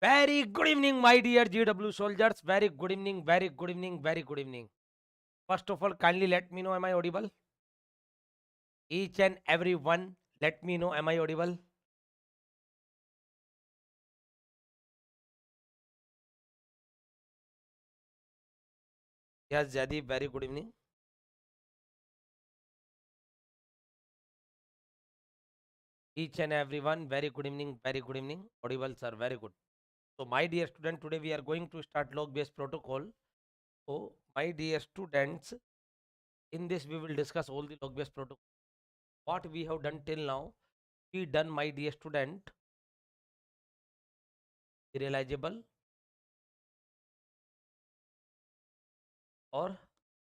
Very good evening, my dear GW soldiers. Very good evening, very good evening, very good evening. First of all, kindly let me know, am I audible? Each and every one, let me know, am I audible? Yes, Jadip, very good evening. Each and every one, very good evening, very good evening. Audible, sir, very good. So, my dear student, today we are going to start log-based protocol. So, my dear students, in this we will discuss all the log-based protocol. What we have done till now, we done, my dear student, serializable or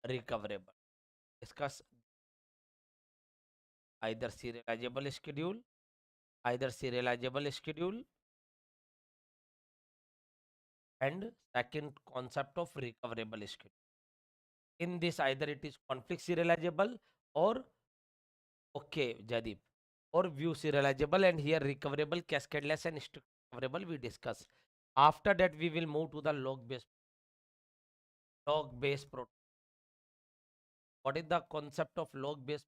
recoverable. Discuss either serializable schedule, either serializable schedule, and second concept of recoverable schedule. In this, either it is conflict serializable or okay, Jadip, or view serializable, and here recoverable, cascadeless, and strict recoverable we discuss. After that, we will move to the log-based protocol. What is the concept of log-based?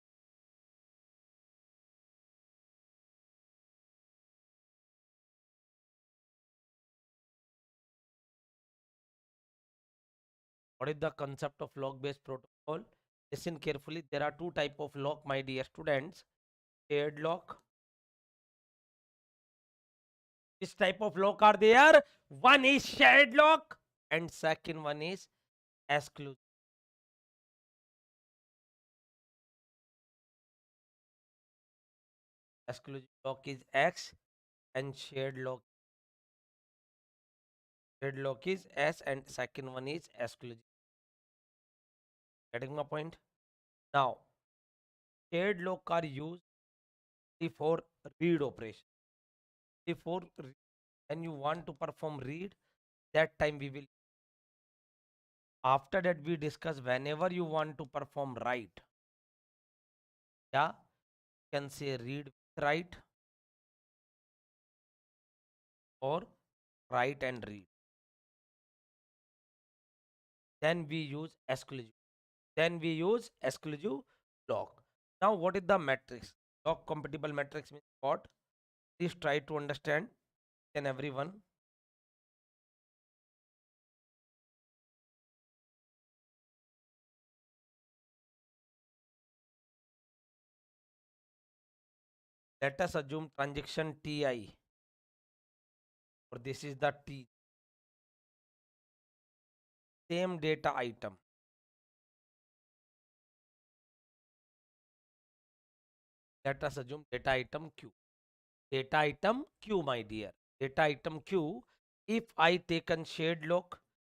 What is the concept of log-based protocol? Listen carefully. There are two type of log, my dear students. Shared log. Which type of log are there? One is shared log and second one is exclusive. Exclusive log is X and shared log is S and second one is exclusive. Getting my point? Now, shared log are used for read operation. Before when you want to perform read, that time we will. After that, we discuss whenever you want to perform write. Yeah, you can say read with write or write and read. Then we use exclusive. Then we use exclusive log. Now, what is the matrix? Log compatible matrix means what? Please try to understand, and everyone. Let us assume transaction TI, or this is the T, same data item. Let us assume data item Q. Data item Q, my dear. Data item Q. If I taken shared log,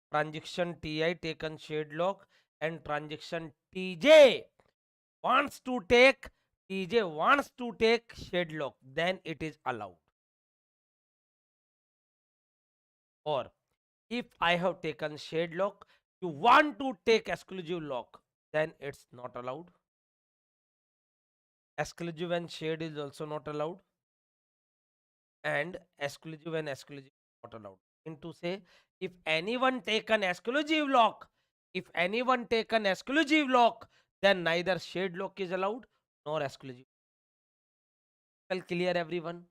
transaction TI taken shared log, and transaction wants to take TJ wants to take shared log, then it is allowed. Or if I have taken shared log, you want to take exclusive log, then it's not allowed. Exclusive and shared is also not allowed, and exclusive not allowed. In to say, if anyone take an exclusive lock, then neither shared lock is allowed nor exclusive. Crystal clear, everyone?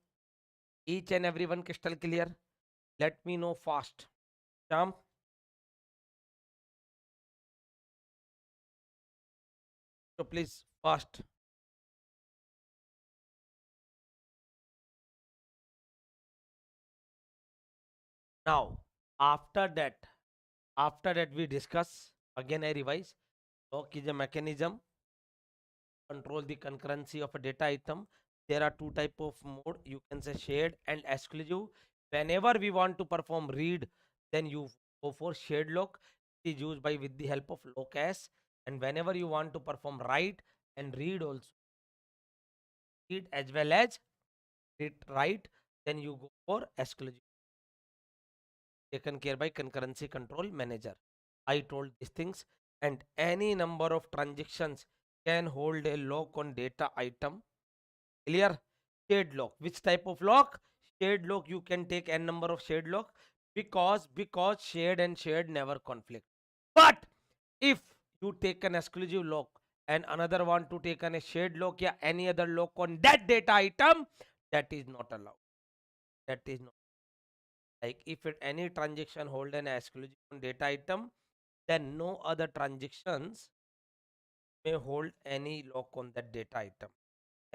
Each and everyone crystal clear? Let me know fast. Sham, so please fast. Now, after that, we discuss again. I revise. Lock is a mechanism control the concurrency of a data item. There are two type of mode. You can say shared and exclusive. Whenever we want to perform read, then you go for shared lock. It is used by with the help of lock s. And whenever you want to perform write and read also, read as well as read write, then you go for exclusive. Taken care by concurrency control manager. I told these things, and any number of transactions can hold a lock on data item. Clear? Shared lock. Which type of lock? shared lock you can take n number of shared lock, because shared and shared never conflict. But if you take an exclusive lock and another want to take a shared lock or any other lock on that data item, that is not allowed. That is not, like if it, any transaction hold an exclusive on data item, then no other transactions may hold any lock on that data item.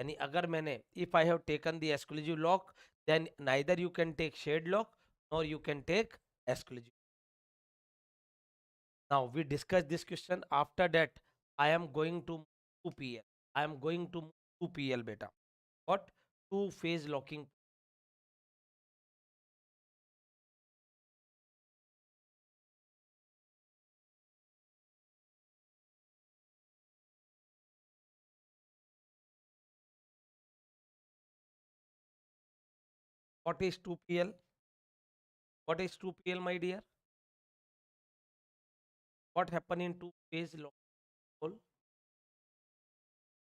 यानी अगर मैंने, if I have taken the exclusive lock, then neither you can take shared lock nor you can take exclusive. Now we discuss this question. After that, I am going to 2PL. I am going to 2PL beta. What? Two phase locking. What is 2PL? What is 2PL, my dear? What happened in two phase locking?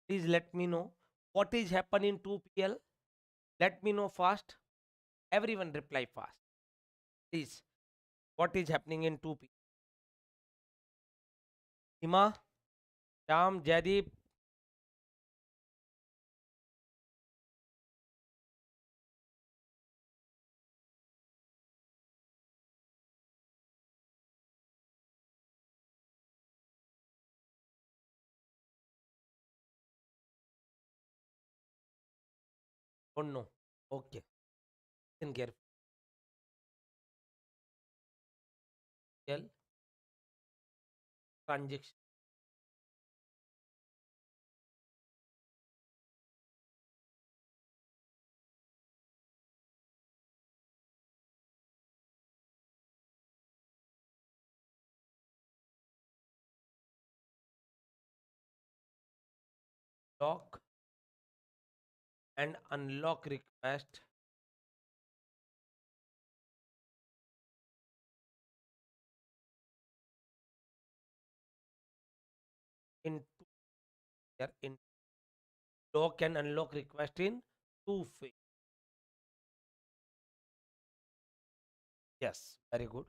Please let me know. What is happening in 2PL? Let me know fast. Everyone reply fast. Please. What is happening in 2PL? Hima, Sham, Jaideep. Oh no. Okay. Listen carefully. Transaction lock and unlock request in two, in lock and unlock request in two phase. Yes, very good.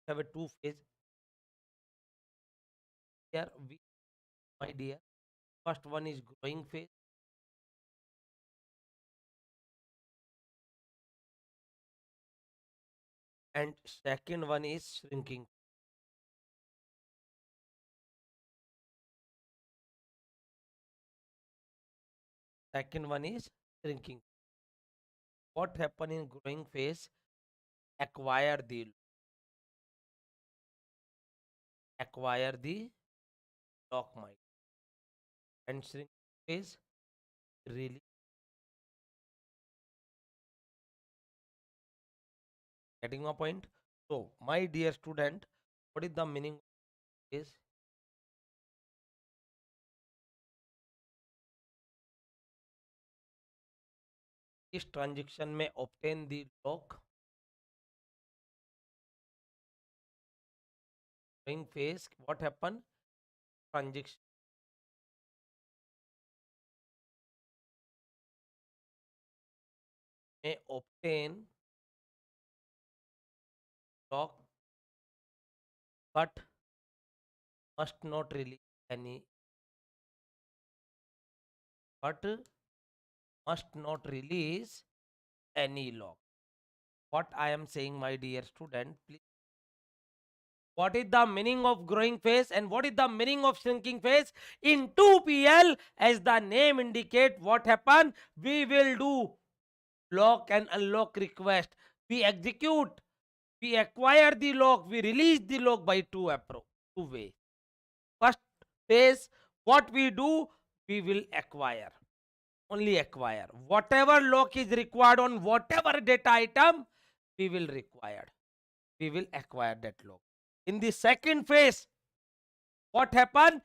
Have a two phase. Here we, my dear, first one is growing phase and second one is shrinking. Second one is shrinking. What happen in growing phase? Acquire the lock might, and shrinking phase really getting my point. So my dear student, what is the meaning of this? इस transaction में obtain the lock growing phase. What happen? Transaction may obtain lock but must not release any, but must not release any lock. What I am saying, my dear student, please. What is the meaning of growing phase and what is the meaning of shrinking phase? In 2PL, as the name indicate, what happen? We will do lock and unlock request. We execute, we acquire the lock, we release the lock by two ways. First phase, what we do, we will acquire. Only acquire. Whatever lock is required on whatever data item, we will require. We will acquire that lock. In the second phase, what happened?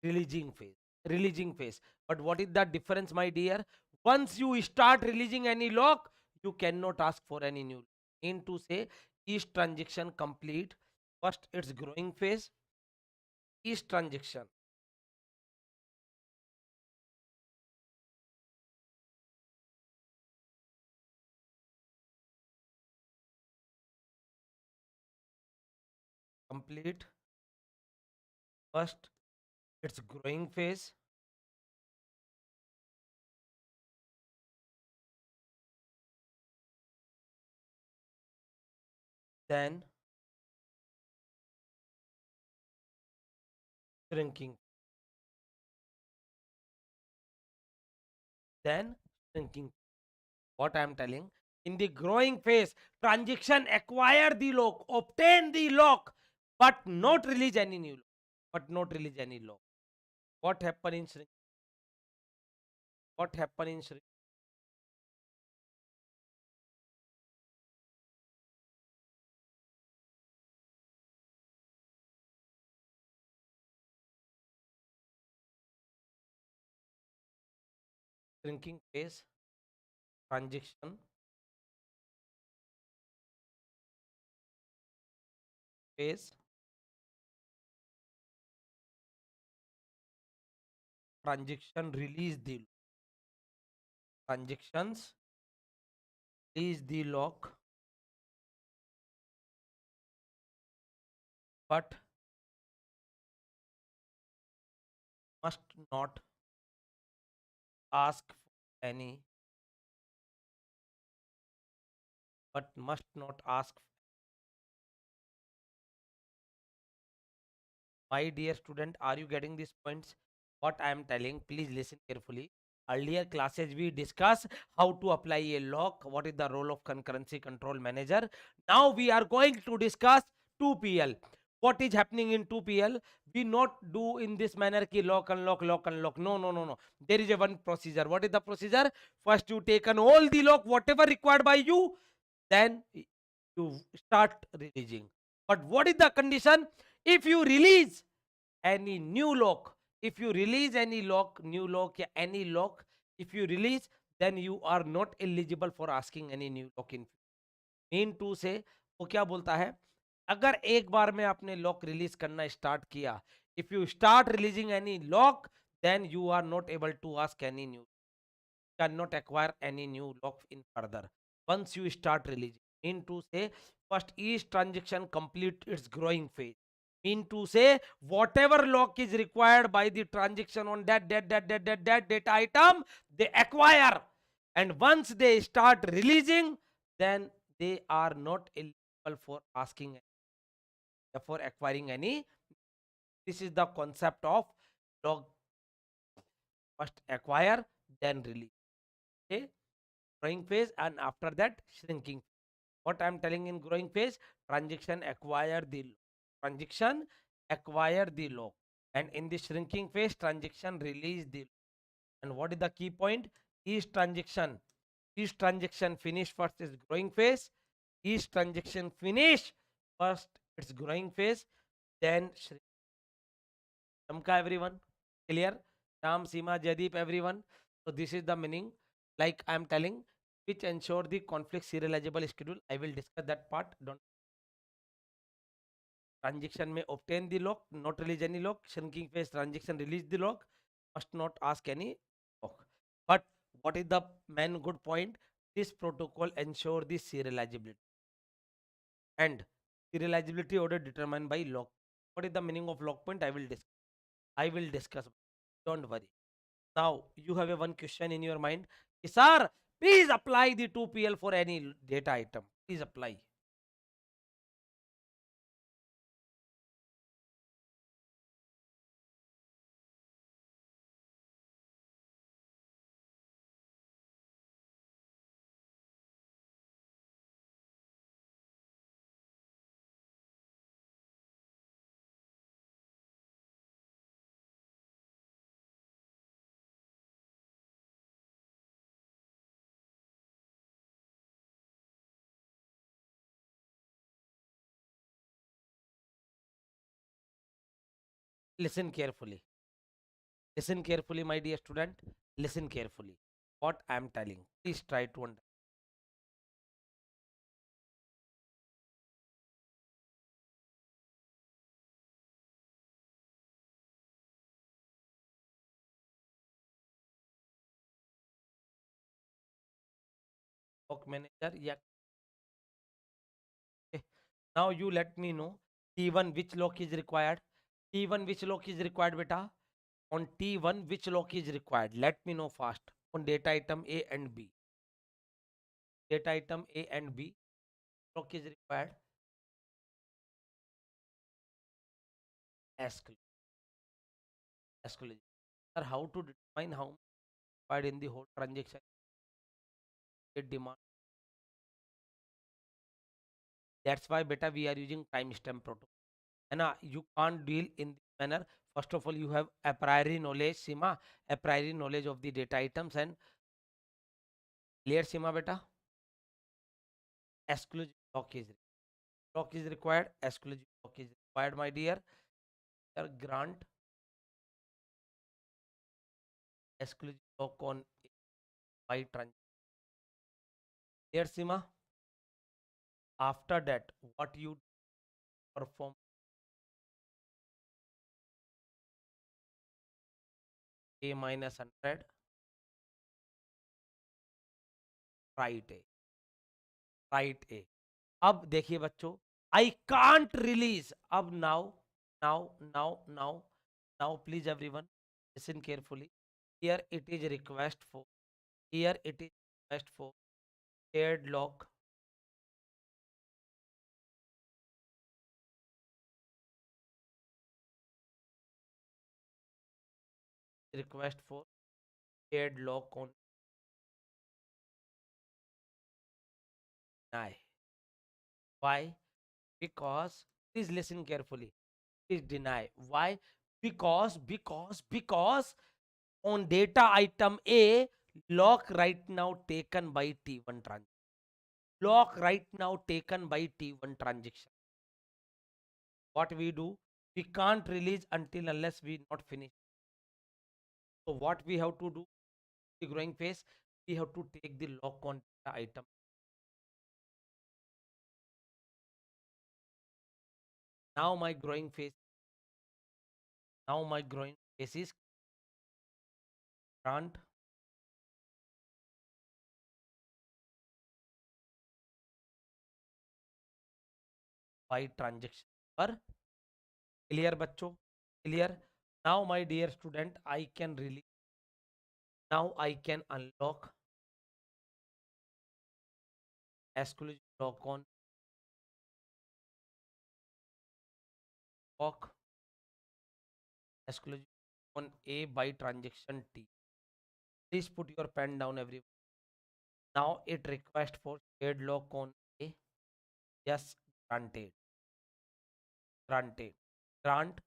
Releasing phase. Releasing phase. But what is the difference, my dear? Once you start releasing any lock, you cannot ask for any new. In to say, each transaction complete. First, its growing phase. Each transaction complete first its growing phase, then shrinking, then shrinking. What I am telling, in the growing phase, transaction acquire the lock, obtain the lock, but not release any new lock, but not release any lock. What happen in shrink? What happen in shrinking phase? Transaction phase, transaction release the transactions release the lock, but must not ask for any, but must not ask. My dear student, are you getting these points? What I am telling, please listen carefully. Earlier classes we discuss how to apply a lock, what is the role of concurrency control manager. Now we are going to discuss 2PL. What is happening in 2PL? We not do in this manner ki lock, unlock, lock, unlock. No, no, no, no. There is a one procedure. What is the procedure? First you take an all the lock, whatever required by you, then you start releasing. But what is the condition? If you release any new lock, if you release any lock, new lock या any lock, if you release, then you are not eligible for asking any new lock in mean to say वो क्या बोलता है, अगर एक बार में आपने लॉक रिलीज करना स्टार्ट किया, if you start releasing any lock, then you are not able to ask any new, cannot acquire any new lock in further once you start releasing. Mean to say, first each transaction complete its growing phase. Mean to say, whatever lock is required by the transaction on that data item, they acquire. And once they start releasing, then they are not eligible for asking, for acquiring any. This is the concept of lock. First acquire, then release. Okay, growing phase, and after that shrinking. What I am telling in growing phase, transaction acquire the transaction acquire the lock, and in the shrinking phase, transaction release the. And what is the key point? Each transaction finish first is growing phase. Each transaction finish first its growing phase, then Samka everyone clear? Sham, Seema, Jadip everyone. So this is the meaning. Like I am telling, which ensure the conflict serializable schedule. I will discuss that part. Don't transaction may obtain the lock, not release any lock. Shrinking phase transaction release the lock, must not ask any lock. But what is the main good point? This protocol ensure the serializability, and serializability order determined by lock. What is the meaning of lock point? I will discuss. Don't worry. Now you have a one question in your mind. Sir, please apply the 2PL for any data item. Please apply. Listen carefully. Listen carefully, my dear student. Listen carefully. What I am telling. Please try to understand. Work manager. Yeah. Okay. Now you let me know. T1 which lock is required? T1 which lock is required, beta? On T1 which lock is required? Let me know fast. On data item A and B. Data item A and B lock is required. Exclude. Exclude. Sir, how to determine how much required in the whole transaction? It demand. That's why beta we are using timestamp protocol. And you can't deal in this manner. First of all, you have a priori knowledge, Sima, a priori knowledge of the data items and clear, Sima, beta. Exclusive lock is required. Exclusive lock is required, my dear. Grant exclusive lock on by transaction. Clear, Sima. After that, what you perform A minus 100, write A, write A. अब देखिए बच्चों, I can't release. अब now, please everyone, listen carefully. Here it is request for. Here it is request for shared lock. Request for shared lock on deny. Why? Because please listen carefully. Please deny. Why? Because on data item A, lock right now taken by T1 transaction. Lock right now taken by T1 transaction. What we do? We can't release until unless we not finish. So what we have to do? The growing phase, we have to take the lock on data item. Now my growing phase. Now my growing phase is grant by transaction per. Clear, bachcho? Clear? Now, my dear student, I can release. Now I can unlock exclusive lock on lock exclusive on A by transaction T. Please put your pen down, everyone. Now it request for shared lock on A. Yes, granted. Granted. Grant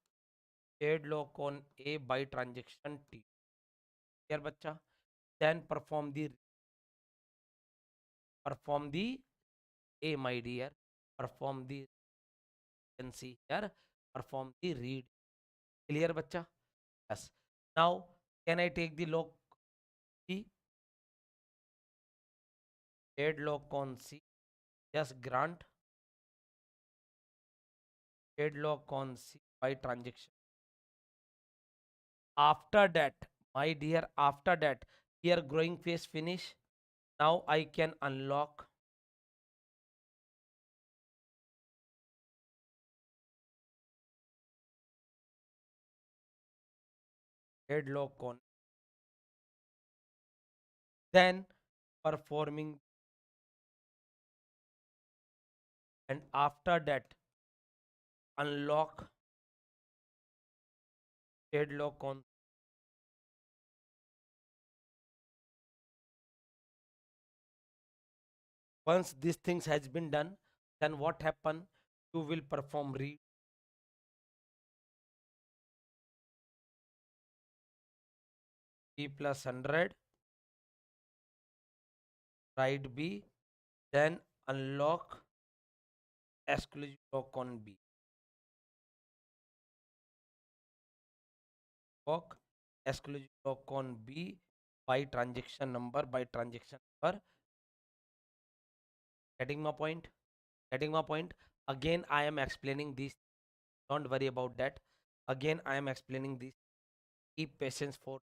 shared lock on A by transaction T. Here, bacha. Then perform the A, my dear. Perform the, can see here. Perform the read. Clear, bacha? Yes. Now, can I take the lock C? Shared lock on C. Yes, grant shared lock on C by transaction. After that, my dear, after that, here growing phase finish. Now I can unlock shared lock on. Then performing, and after that unlock shared lock on. Once these things has been done, then what happen? You will perform read B plus 100, write B, then unlock exclusive lock on B. Lock exclusive lock on B by transaction number, by transaction number. Getting my point? Getting my point? Again, I am explaining this. Don't worry about that. Again, I am explaining this. Keep patience for.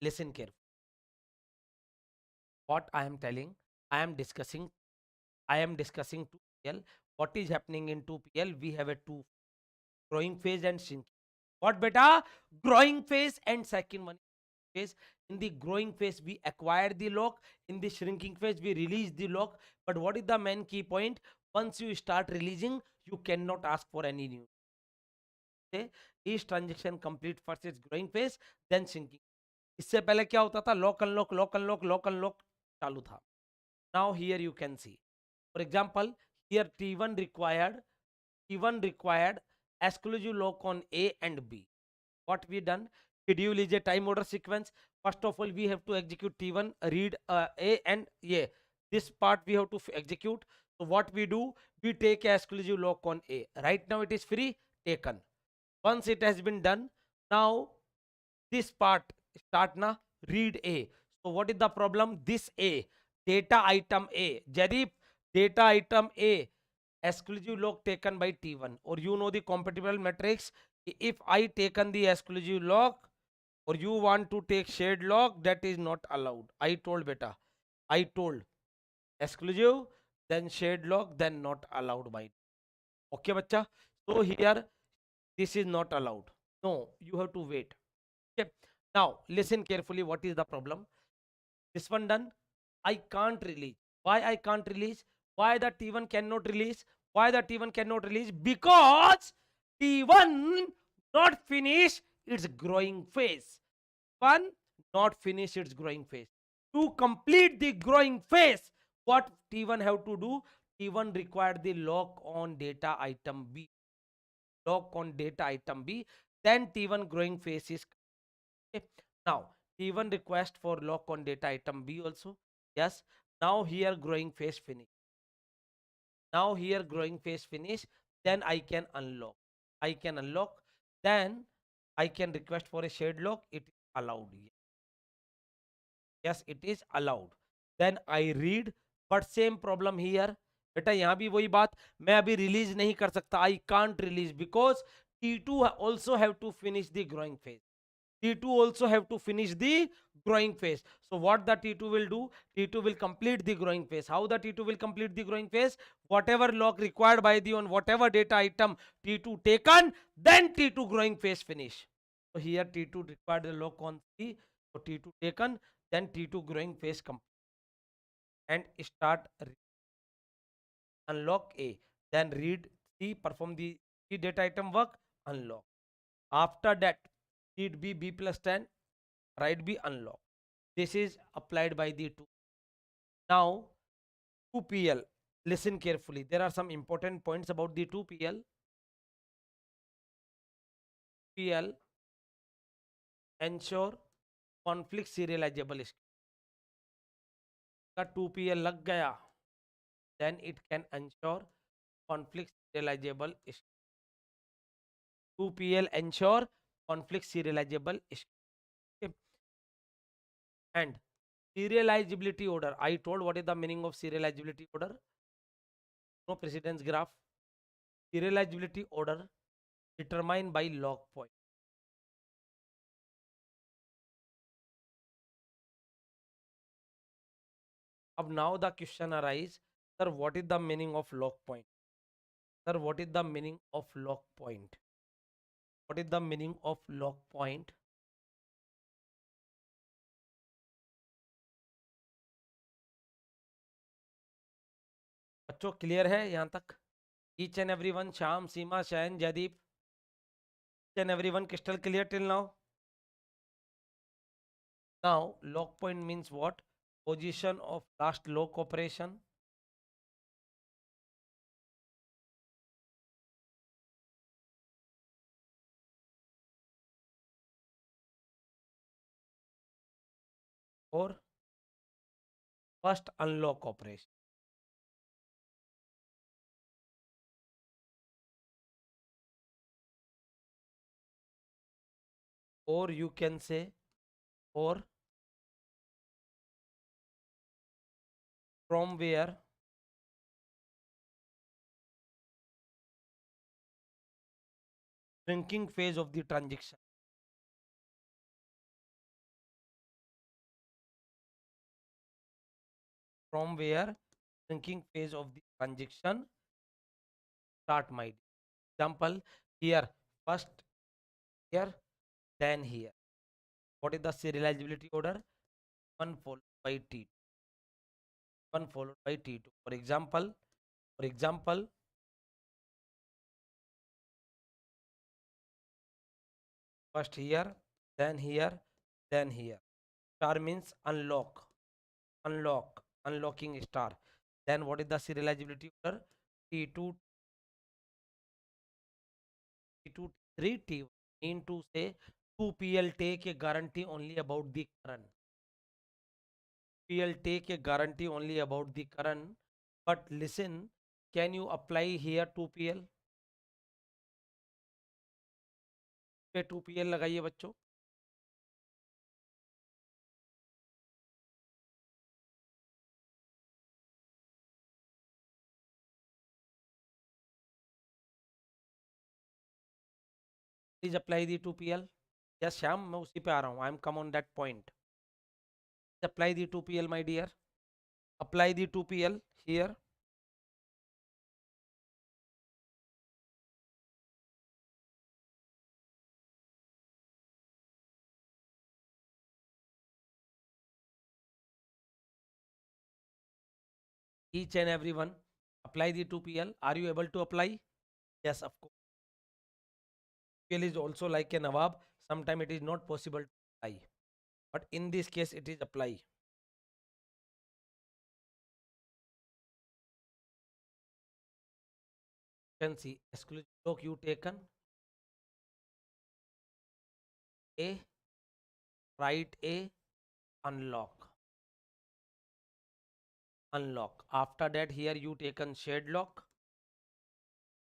Listen carefully. what I am telling, I am discussing, I am discussing 2PL. What is happening in 2PL? We have a two growing phase and shrinking. What beta? Growing phase and second one phase. In the growing phase, we acquire the lock. In the shrinking phase, we release the lock. But what is the main key point? Once you start releasing, you cannot ask for any new. Okay? Each transaction complete first its growing phase, then shrinking. इससे पहले क्या होता था? Lock unlock, lock unlock, lock unlock चालू था. Now here you can see. For example, here T1 required exclusive lock on A and B. What we done? Schedule is a time order sequence. First of all, we have to execute T1, read A and A. This part we have to execute. So what we do? We take a exclusive lock on A. Right now it is free, taken. Once it has been done, now this part start na read A. So what is the problem? This A, data item A, Jadip, data item A, exclusive lock taken by T1, or you know the compatible matrix. If I taken the exclusive lock or you want to take shared lock, that is not allowed. I told beta, I told exclusive, then shared lock, then not allowed by. Okay, bacha. So here this is not allowed. No, you have to wait. Okay. Now listen carefully. What is the problem? This one done. I can't release. Why I can't release? Why the T1 cannot release? Why the T1 cannot release? Because T1 not finish its growing phase. One not finish its growing phase. To complete the growing phase, what T1 have to do? T1 required the lock on data item B. Lock on data item B. Then T1 growing phase is. Okay. Now T1 request for lock on data item B also. Yes. Now here growing phase finish. Now here growing phase finish. Then I can unlock. I can unlock. Then I can request for a shared lock. It is allowed. Yes, it is allowed. Then I read. But same problem here. बेटा यहाँ भी वही बात, मैं अभी release नहीं कर सकता. I can't release because T2 also have to finish the growing phase. T2 also have to finish the growing phase. So what the T2 will do? T2 will complete the growing phase. How the T2 will complete the growing phase? Whatever lock required by the on whatever data item T2 taken, then T2 growing phase finish. So here T2 required the lock on C. So T2 taken, then T2 growing phase complete and start unlock A. Then read C, perform the C data item work, unlock. After that, read B, B plus 10, write B, unlock. This is applied by the two. Now, 2PL. Listen carefully. There are some important points about the 2PL. PL ensure conflict serializable. का 2PL लग गया, then it can ensure conflict serializable. 2PL ensure conflict serializable. Okay. And serializability order. I told what is the meaning of serializability order. No precedence graph. Serializability order determined by log point. Now the question arises, sir, what is the meaning of log point? Sir, what is the meaning of log point? What is the meaning of log point? बच्चों clear है यहाँ तक? Each and everyone, Sham, Seema, Shayan, Jadip, each and everyone crystal clear till now? Now, lock point means what? Position of last lock operation. Or first unlock operation. Or you can say, or from where shrinking phase of the transaction. from where shrinking phase of the transaction start, my dear. Example, here first, here then here. What is the serializability order? 1 followed by T2, 1 followed by T2. For example, first here, then here. Star means unlock, unlocking star. Then what is the serializability order? T2, T2, T3, T1. Mean to say 2PL take a guarantee only about the current. PL take a guarantee only about the current. But listen, can you apply here 2PL? पे 2PL लगाइए बच्चों. Please apply the 2PL. Yes, Shyam, मैं उसी पे आ रहा हूँ. I am come on that point. Apply the 2PL, my dear. Apply the 2PL here. Each and every one. Apply the 2PL. Are you able to apply? Yes, of course. 2PL is also like a Nawab. Sometimes it is not possible to apply. But in this case, it is apply. You can see exclusive lock you taken. A, write A, unlock. Unlock. After that, here you taken shade lock.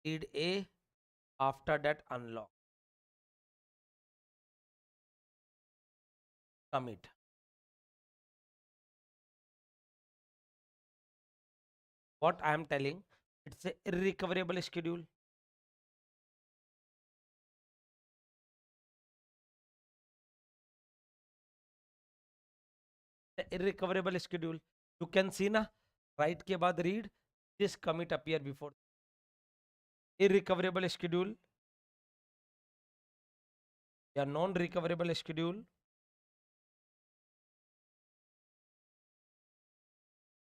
Read A. After that, unlock. Commit. What I am telling, it's a irrecoverable schedule. Irrecoverable schedule. You can see na, right के बाद read, this commit appear before. Irrecoverable schedule या non-recoverable schedule,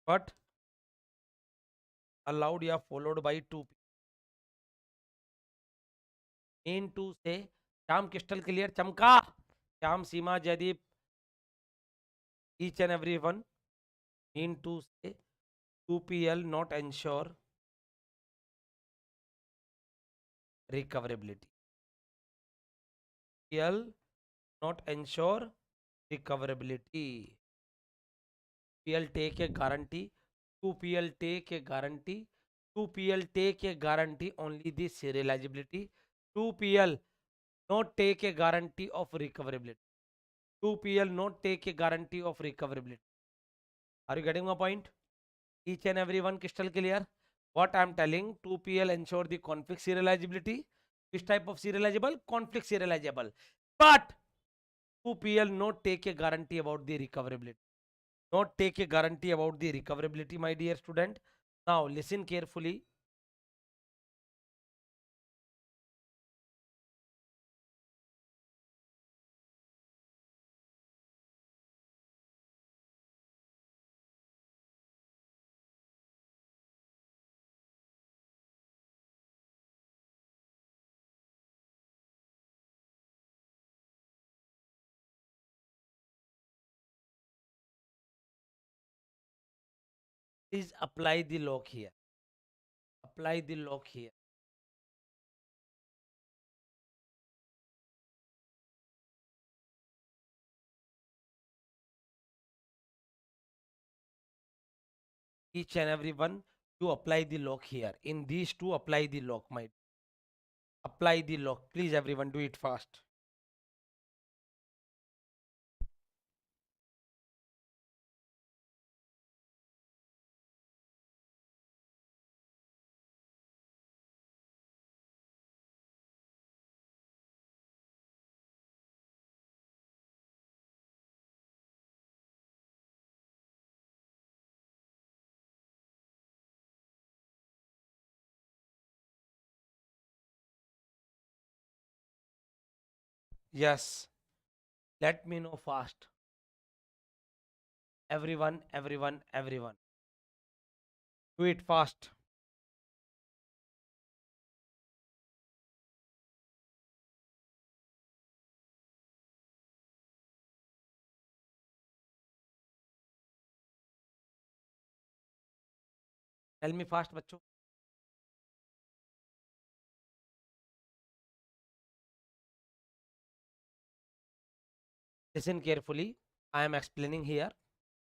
but allowed या followed by 2. Mean to say, Shyam crystal clear, चमका, श्याम, सीमा, Jaideep, each and every one. Mean to say 2PL not ensure recoverability. PL not ensure recoverability. PL take a guarantee. 2PL take a guarantee. 2PL take a guarantee only the serializability. 2PL not take a guarantee of recoverability. 2PL not take a guarantee of recoverability. Are you getting my point? Each and every one crystal clear. What I am telling, 2PL ensure the conflict serializability. Which type of serializable? Conflict serializable. But 2PL not take a guarantee about the recoverability. Not take a guarantee about the recoverability, my dear student. Now listen carefully. Please apply the lock here. Apply the lock here. Each and every one, you apply the lock here. In these two, apply the lock, my. Apply the lock. Please, everyone, do it fast. Yes. Let me know fast. Everyone, everyone, everyone. Do it fast. Tell me fast, बच्चों. Listen carefully. I am explaining here.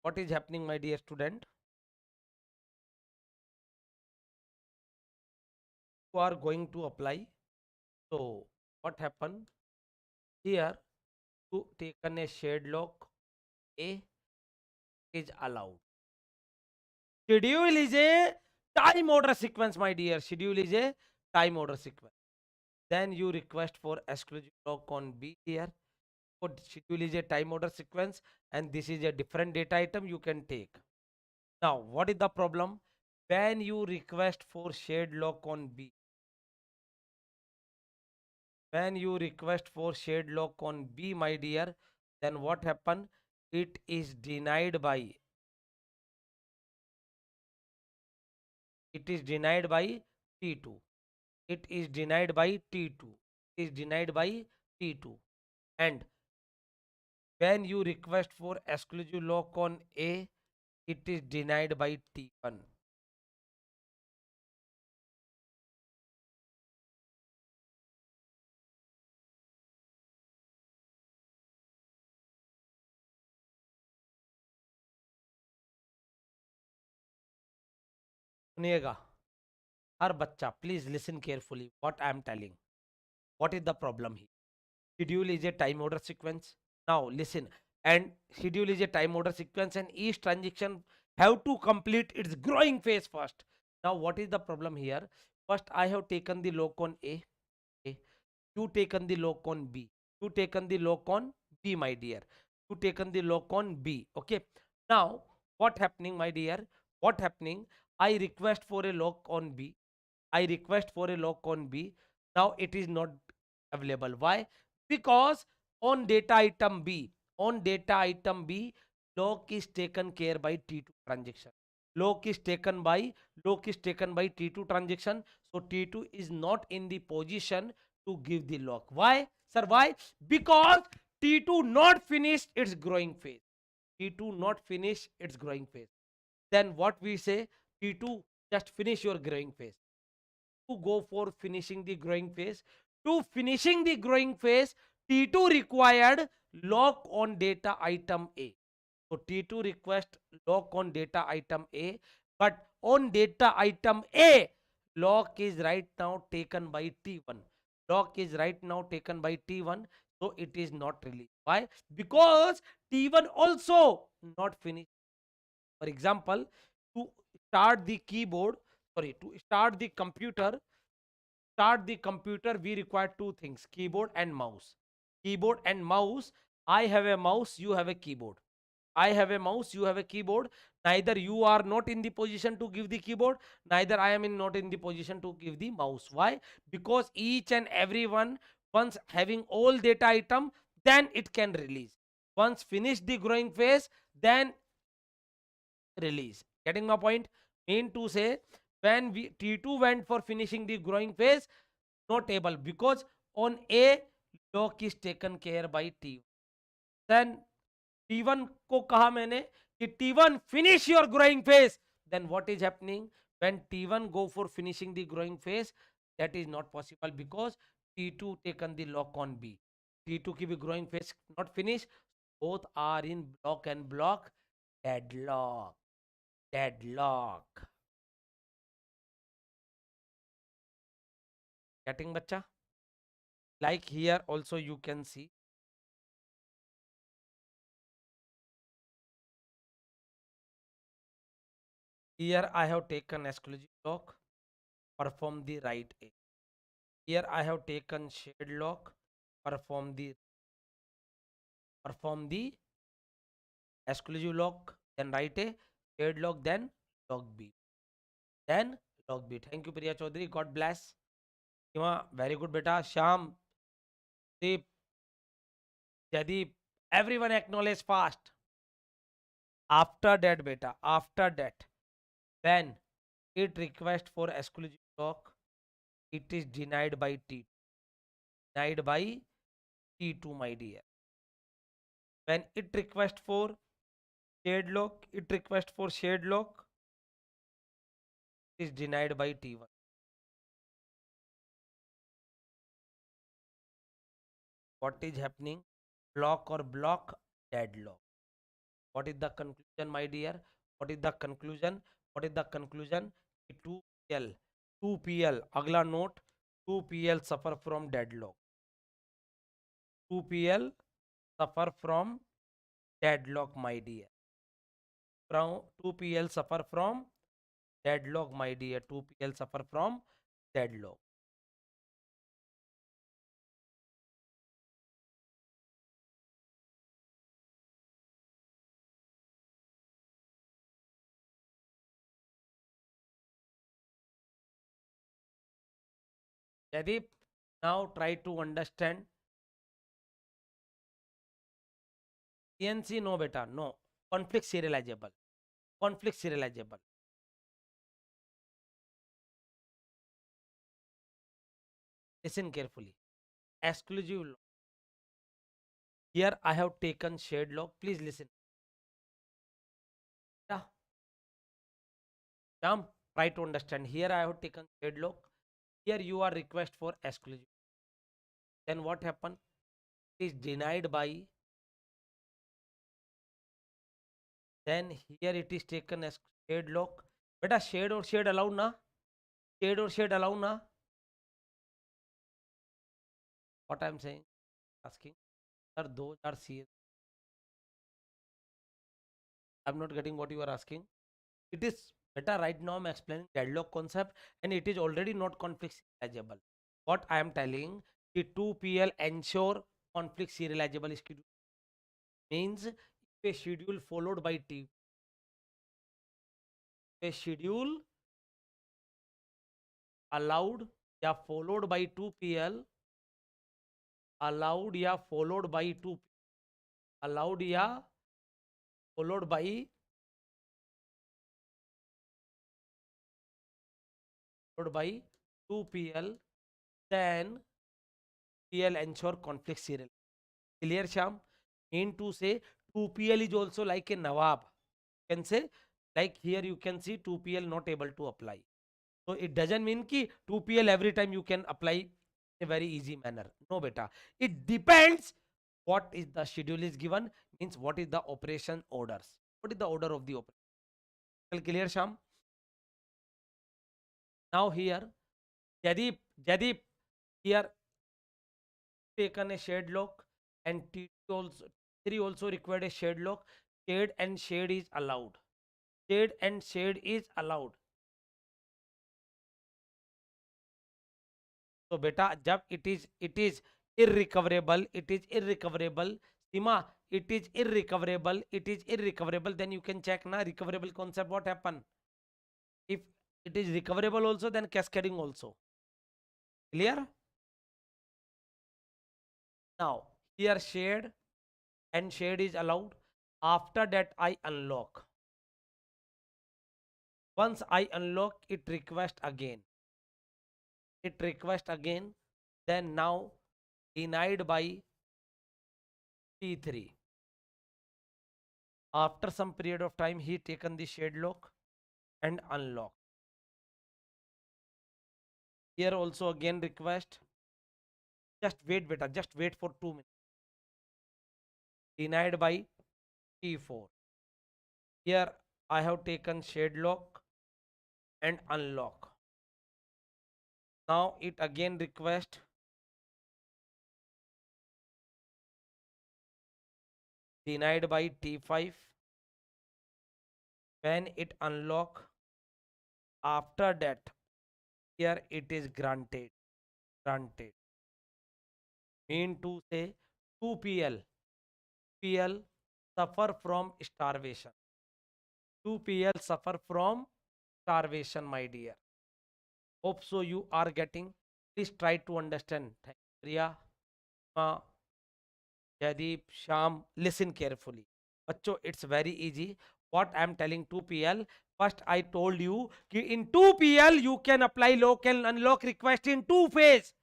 What is happening, my dear student? You are going to apply. So, what happened? Here, to taken a shade lock. A is allowed. Schedule is a time order sequence, my dear. Schedule is a time order sequence. Then you request for exclusive lock on B here. So schedule is a time order sequence and this is a different data item you can take. Now, what is the problem? When you request for shared lock on B, when you request for shared lock on B, my dear, then what happen? It is denied by, it is denied by T2. It is denied by T2. It is denied by T2. And when you request for exclusive lock on A, it is denied by T1. सुनिएगा हर बच्चा please listen carefully what I am telling. What is the problem here? Schedule is a time order sequence. Now listen, and schedule is a time order sequence and each transaction have to complete its growing phase first. Now what is the problem here? First I have taken the lock on A. Okay. You taken the lock on B. You taken the lock on B, my dear. You taken the lock on B. Okay. Now what happening, my dear? What happening? I request for a lock on B. I request for a lock on B. Now it is not available. Why? Because on data item B, on data item B, lock is taken care by T2 transaction. Lock is taken by T2 transaction. So T2 is not in the position to give the lock. Why? Sir, why? Because T2 not finished its growing phase. T2 not finish its growing phase. Then what we say? T2 just finish your growing phase. To go for finishing the growing phase. To finishing the growing phase, T2 required lock on data item A. So T2 request lock on data item A, but on data item A, lock is right now taken by T1. Lock is right now taken by T1, so it is not released. Why? Because T1 also not finished. For example, to start the keyboard, sorry, to start the computer, we require two things: keyboard and mouse. Keyboard and mouse. I have a mouse, you have a keyboard. I have a mouse, you have a keyboard. Neither you are not in the position to give the keyboard, neither I am not in the position to give the mouse. Why? Because each and every one, once having all data item, then it can release. Once finish the growing phase, then release. Getting my point? Mean to say, when we T2 went for finishing the growing phase, not able, because on A, lock is taken care by T1. Then T1 को कहा मैंने कि T1 finish your growing phase. Then what is happening? When T1 go for finishing the growing phase, that is not possible because T2 taken the lock on B. T2 की भी growing phase not finished. Both are in block and block. Deadlock. Deadlock. Getting बच्चा? Like here also you can see. Here I have taken exclusive lock, perform the write A. Here I have taken shared lock, perform the exclusive lock, then write A, shared lock, then log B. Then log B. Thank you, Priya Chaudhary. God bless. Very good, beta. Sham, Deep, Jadip, everyone acknowledge fast. After that, beta, after that, when it request for exclusive lock, it is denied by T. Denied by T2, my dear. When it request for shared lock, it request for shared lock, is denied by T1. What is happening? Block or block, deadlock. What is the conclusion, my dear? What is the conclusion? What is the conclusion? 2PL. 2PL. Agla note. 2PL suffer from deadlock. 2PL suffer from deadlock, my dear. From 2PL suffer from deadlock, my dear. 2PL suffer from deadlock. Jadip, now try to understand. CNC, no beta, no. Conflict serializable. Conflict serializable. Listen carefully. Exclusive lock. Here I have taken shared lock. Please listen. Yeah. Try to understand. Here I have taken shared lock. Here you are request for exclusive. Then what happened? It is denied by. Then here it is taken as shared lock. Beta shade or shade allowed na? Shade or shade allowed na? What I am saying? Asking. Sir, those are CS. I'm not getting what you are asking. It is better right now I'm explaining deadlock concept and it is already not conflict serializable. What I am telling, the 2PL ensure conflict serializable schedule means if a schedule followed by T, a schedule allowed या followed by 2PL, allowed या followed by 2, allowed या followed by 2PL, then PL ensure conflict serial. Clear, Sham? Mean to say 2PL is also like a Nawab. You can say, like here you can see 2PL not able to apply. So it doesn't mean ki 2PL every time you can apply in a very easy manner. No, beta. It depends what is the schedule is given, means what is the operation orders. What is the order of the operation? Clear, Sham? Now here, Jadip, here taken a shared lock and T2 also, 3 also required a shared lock. Shade and shade is allowed. Shade and shade is allowed. So beta, jab it is irrecoverable, it is irrecoverable. Sima, it is irrecoverable. Then you can check na recoverable concept what happen. If it is recoverable also, then cascading also. Clear? Now here shade and shade is allowed. After that I unlock. Once I unlock, it request again. It request again. Then now denied by T3. After some period of time, he taken the shade lock and unlock. Here also again request. Just wait, beta. Just wait for 2 minutes. Denied by T4. Here I have taken shade lock and unlock. Now it again request. Denied by T5. When it unlock, after that, here it is granted. Granted. Mean to say 2PL suffer from starvation. 2PL suffer from starvation, my dear. Hope so you are getting. Please try to understand. Thank you, Priya. Jaideep, Sham, listen carefully. Bachcho, it's very easy. What I'm telling 2PL, first I told you कि in 2PL you can apply lock and unlock request in two phase.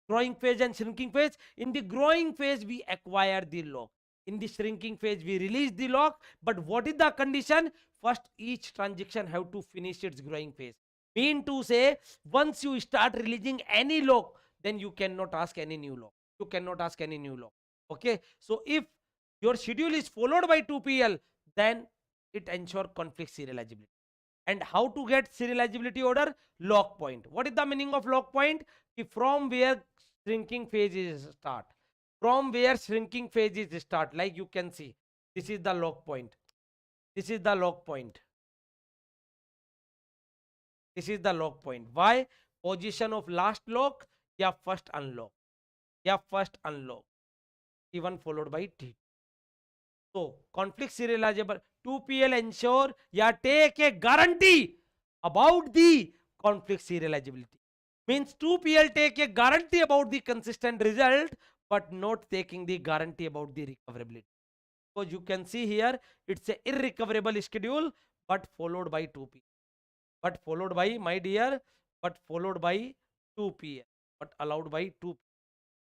Growing phase and shrinking phase. In the growing phase, we acquire the lock. In the shrinking phase, we release the lock. But what is the condition? First, each transaction have to finish its growing phase. Mean to say, once you start releasing any lock, then you cannot ask any new lock. You cannot ask any new lock. Okay. So if your schedule is followed by 2PL, then it ensure conflict serializability. And how to get serializability order? Lock point. What is the meaning of lock point? From where shrinking phase is start. From where shrinking phase is start. Like you can see, this is the lock point. This is the lock point. This is the lock point. Why? Position of last lock या first unlock. या first unlock. T1 followed by T2. So conflict serializable 2PL ensure या take a guarantee about the conflict serializability. Means 2PL take a guarantee about the consistent result but not taking the guarantee about the recoverability. Because you can see here it's a irrecoverable schedule but followed by 2PL. But followed by, my dear, but followed by 2PL. But allowed by 2PL.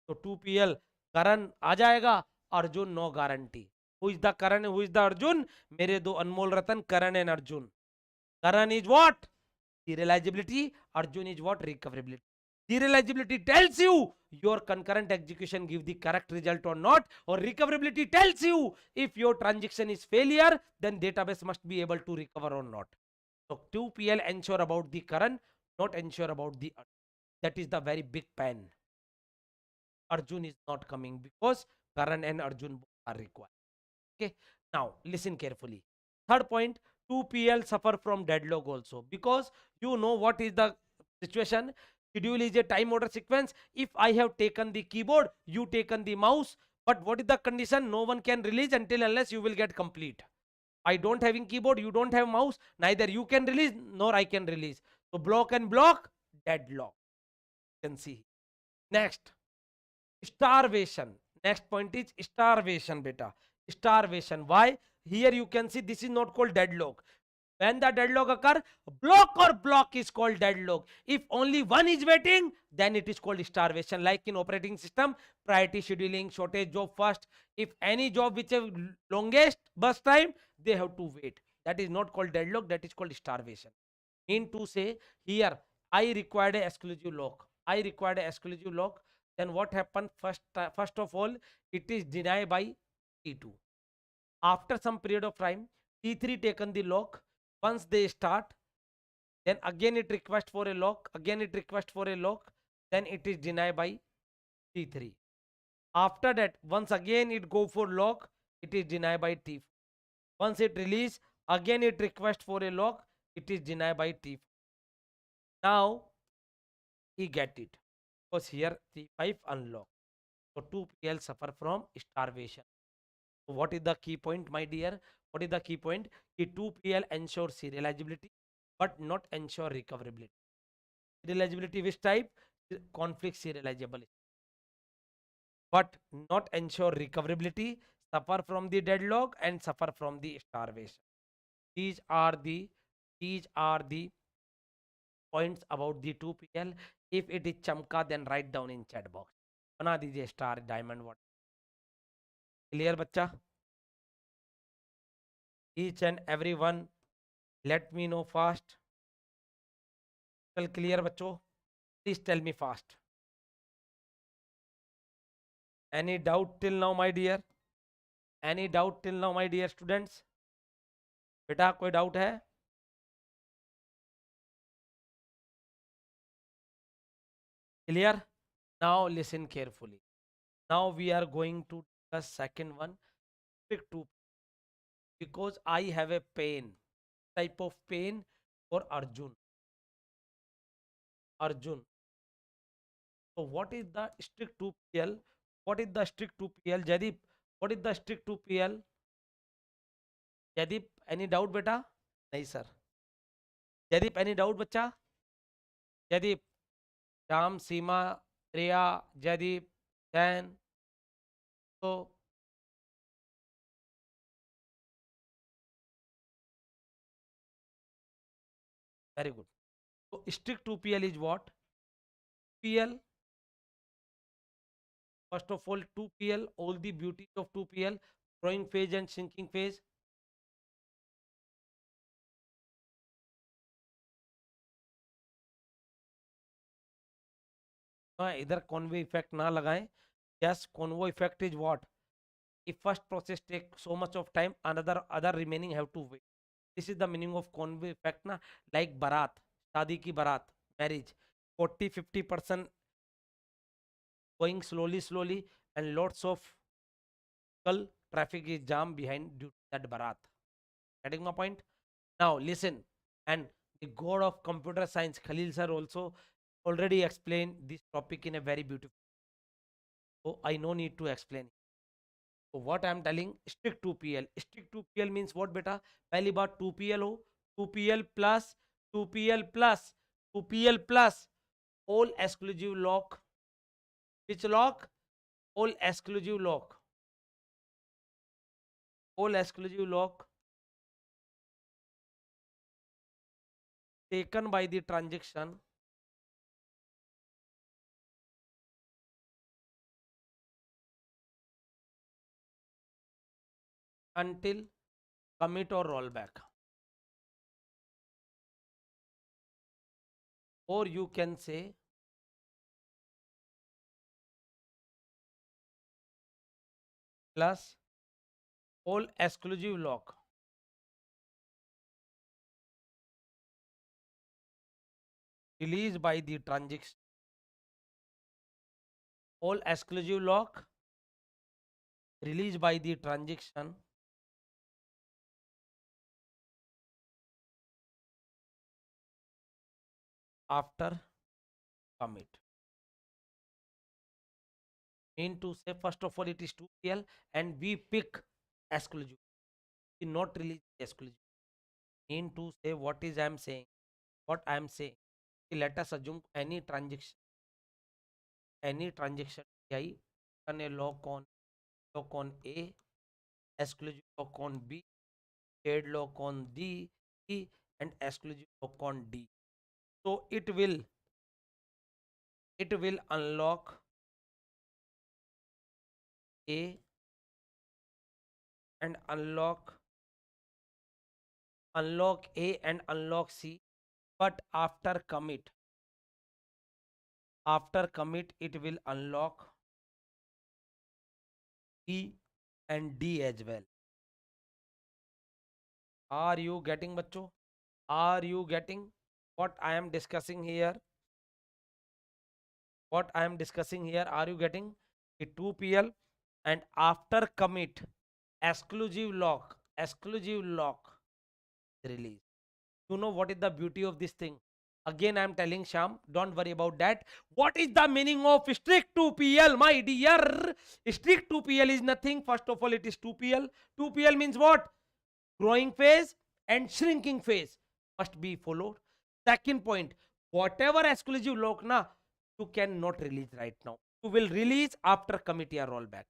तो 2PL Karan आ जाएगा, Arjun no guarantee. Who is the Karan, who is the Arjun? मेरे दो अनमोल रतन Karan and Arjun. Karan is what? Serializability. Arjun is what? Recoverability. Serializability tells you your concurrent execution give the correct result or not, or recoverability tells you if your transaction is failure, then database must be able to recover or not. So 2PL ensure about the current, not ensure about the Arjun. That is the very big pen. Arjun is not coming because Karan and Arjun are required. Okay. Now listen carefully. Third point, 2PL suffer from deadlock also because you know what is the situation. Schedule is a time order sequence. If I have taken the keyboard, you taken the mouse, but what is the condition? No one can release until unless you will get complete. I don't having keyboard, you don't have mouse, neither you can release nor I can release. So block and block, deadlock. You can see. Next, starvation. Next point is starvation, beta. Starvation. Why? Here you can see this is not called deadlock. When the deadlock occur, block or block is called deadlock. If only one is waiting, then it is called starvation. Like in operating system, priority scheduling, shortage job first. If any job which have longest burst time, they have to wait. That is not called deadlock, that is called starvation. Mean to say, here I required a exclusive lock. I required a exclusive lock. Then what happened? First of all, it is denied by T2. After some period of time, T3 taken the lock. Once they start, then again it request for a lock. Again it request for a lock. Then it is denied by T3. After that, once again it go for lock. It is denied by T4. Once it release, again it request for a lock. It is denied by T4. Now he get it. Because here T5 unlock. So 2PL suffer from starvation. So what is the key point, my dear? What is the key point? Ki 2PL ensure serializability but not ensure recoverability. Serializability which type? Conflict serializable. But not ensure recoverability, suffer from the deadlock and suffer from the starvation. These are the points about the 2PL. If it is chamka, then write down in chat box. बना दीजिए star diamond what. Clear बच्चा? Each and every one let me know fast. Well, clear बच्चों? Please tell me fast. Any doubt till now, my dear? Any doubt till now, my dear students? बेटा कोई doubt है? Clear? Now listen carefully. Now we are going to discuss second one, strict 2, because I have a pain, type of pain for Arjun. Arjun. So what is the strict 2PL? What is the strict 2PL? Jadip, what is the strict 2PL? Jadip, any doubt beta? नहीं sir. Jadip, any doubt बच्चा? Jadip, Ram, Seema, Priya, Jadip, Dan. So Very good. So strict 2PL is what? PL, first of all, 2PL, all the beauties of 2PL, growing phase and shrinking phase. हाँ, इधर Conway effect ना लगाएं. Yes, convo effect is what? If first process take so much of time, another other remaining have to wait. This is the meaning of convo effect ना. Like barat, शादी की बारात, marriage, 40-50% going slowly and lots of vehicle traffic is jam behind due to that barat. Getting my point? Now listen, and the god of computer science Khalil sir also already explained this topic in a very beautiful. So I no need to explain. So what I am telling, strict 2PL. Strict 2PL means what beta? पहली बात 2PL हो, 2PL plus 2PL plus 2PL plus all exclusive lock. Which lock? All exclusive lock. All exclusive lock taken by the transaction until commit or rollback. Or you can say plus all exclusive lock released by the transaction. All exclusive lock released by the transaction after commit. Mean to say, first of all, it is 2PL and we pick exclusive. We not release exclusive. Mean to say, what is I am saying? What I am saying? Let us assume any transaction I on a lock on A, exclusive lock on B, shared lock on D, E, and exclusive lock on D. So it will unlock A and unlock A and unlock C, but after commit it will unlock E and D as well. Are you getting, bachcho? Are you getting what I am discussing here? What I am discussing here, are you getting? The 2PL and after commit exclusive lock release. You know what is the beauty of this thing? Again, I am telling Sham, don't worry about that. What is the meaning of strict 2PL, my dear? Strict 2PL is nothing. First of all, it is 2PL. 2PL means what? Growing phase and shrinking phase must be followed. Second point, whatever exclusive lock na, you cannot release right now. You will release after commit or rollback.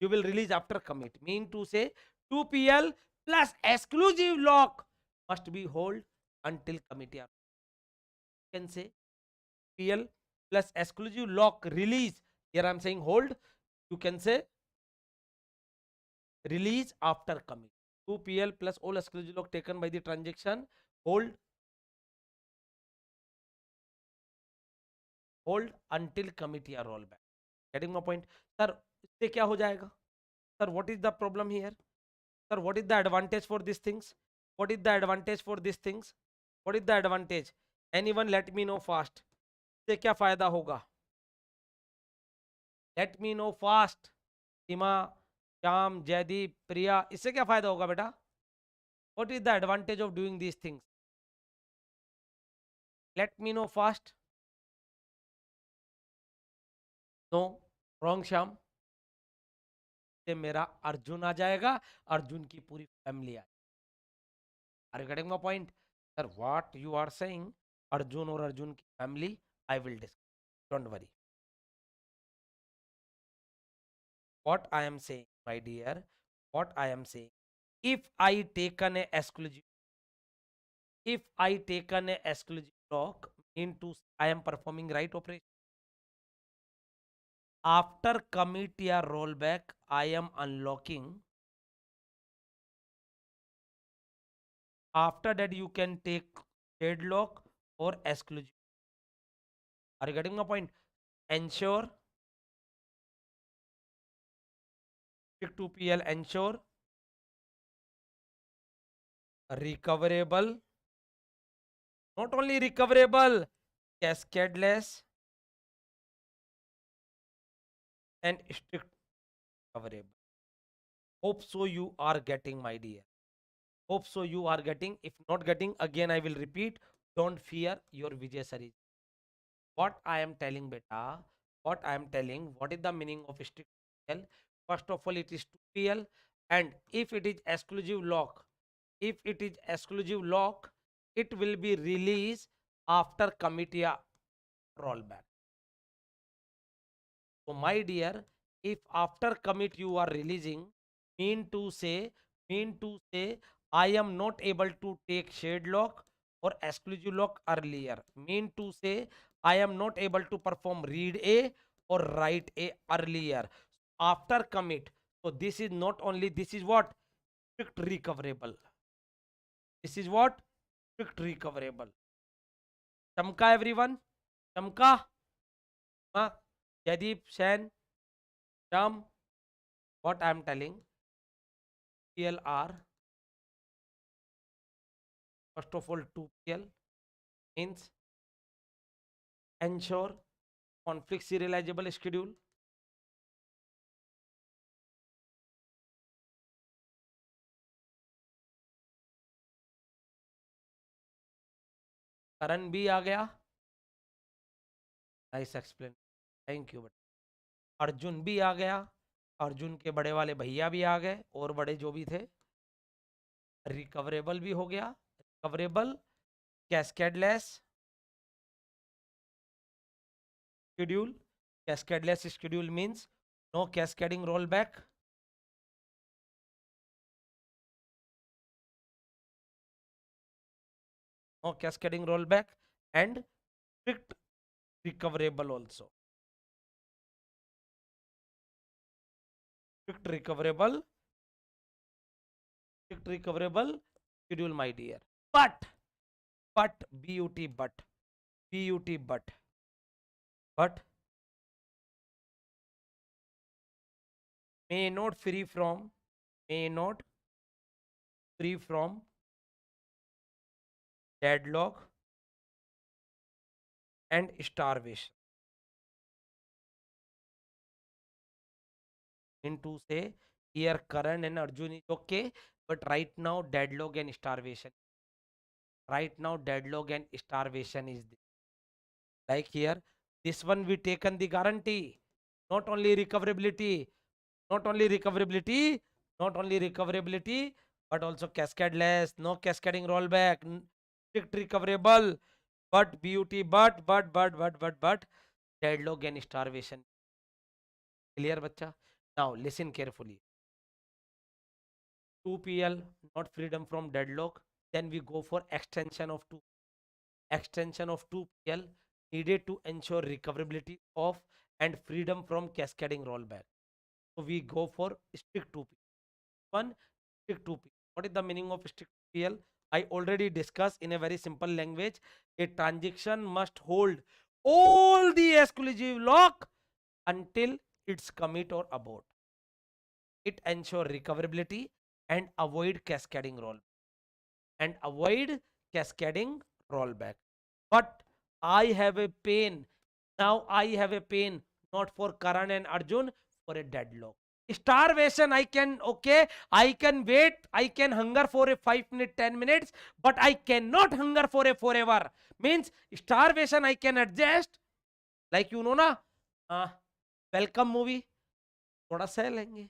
You will release after commit. Mean to say 2PL plus exclusive lock must be hold until commit. You can say PL plus exclusive lock release. Here I am saying hold. You can say release after commit. 2PL plus all exclusive lock taken by the transaction hold until commit or rollback. Getting my point? Sir, इससे क्या हो जाएगा? Sir, what is the problem here? Sir, what is the advantage for these things? What is the advantage for these things? What is the advantage? Anyone let me know fast. इससे क्या फायदा होगा? Let me know fast. सीमा, श्याम, जयदीप, प्रिया, इससे क्या फायदा होगा बेटा? What is the advantage of doing these things? Let me know fast. No, wrong Shyam. से मेरा अर्जुन आ जाएगा, अर्जुन की पूरी फैमिली आ. Are you getting my point? Sir, what you are saying, Arjun or Arjun ki family, I will discuss. Don't worry. What I am saying, my dear, what I am saying, if I taken a exclusive, If I take an exclusive lock, into I am performing right operation. After commit या rollback, I am unlocking. After that, you can take deadlock or exclusive. Are you getting my point? Ensure stick to PL. Ensure recoverable. Not only recoverable, cascadeless and strict recoverable. Hope so you are getting, my dear. Hope so you are getting. If not getting, again I will repeat. Don't fear your Vijay Sari. What I am telling, beta, what I am telling, what is the meaning of strict PL? First of all, it is 2PL, and if it is exclusive lock, it will be released after commit या rollback. So my dear, if after commit you are releasing, mean to say, I am not able to take shade lock or exclusive lock earlier. Mean to say, I am not able to perform read A or write A earlier. After commit, so this is not only, this is what? Strict recoverable. This is what? Strict recoverable. Chamka everyone? Chamka? Jadip, Sen, Sham, what I am telling? PLR, first of all, 2PL means ensure conflict serializable schedule. करण भी आ गया. Nice explain, thank you. Arjun भी आ गया. अर्जुन के बड़े वाले भैया भी आ गए और बड़े जो भी थे. रिकवरेबल भी हो गया. Recoverable, cascadeless schedule. Cascadeless schedule means no cascading rollback. No cascading rollback and strict recoverable also. Strict recoverable schedule, my dear. But but may not free from deadlock and starvation. Into say here Karan and Arjun is okay, but right now deadlock and starvation. Is like here. This one we taken the guarantee. Not only recoverability, but also cascadeless, no cascading rollback, strict recoverable, but beauty, but deadlock and starvation. Clear, bacha? Now listen carefully. 2PL, not freedom from deadlock. Then we go for extension of 2PL needed to ensure recoverability of and freedom from cascading rollback. So we go for strict 2PL. One, strict 2PL. What is the meaning of strict 2PL? I already discussed in a very simple language. A transaction must hold all the exclusive lock until its commit or abort. It ensures recoverability and avoid cascading rollback. But I have a pain. Now I have a pain, not for Karan and Arjun, for a deadlock. Starvation, I can wait, I can hunger for a 5 minutes, 10 minutes, but I cannot hunger for a forever. Means starvation I can adjust, like you know na, welcome movie, thoda सह लेंगे.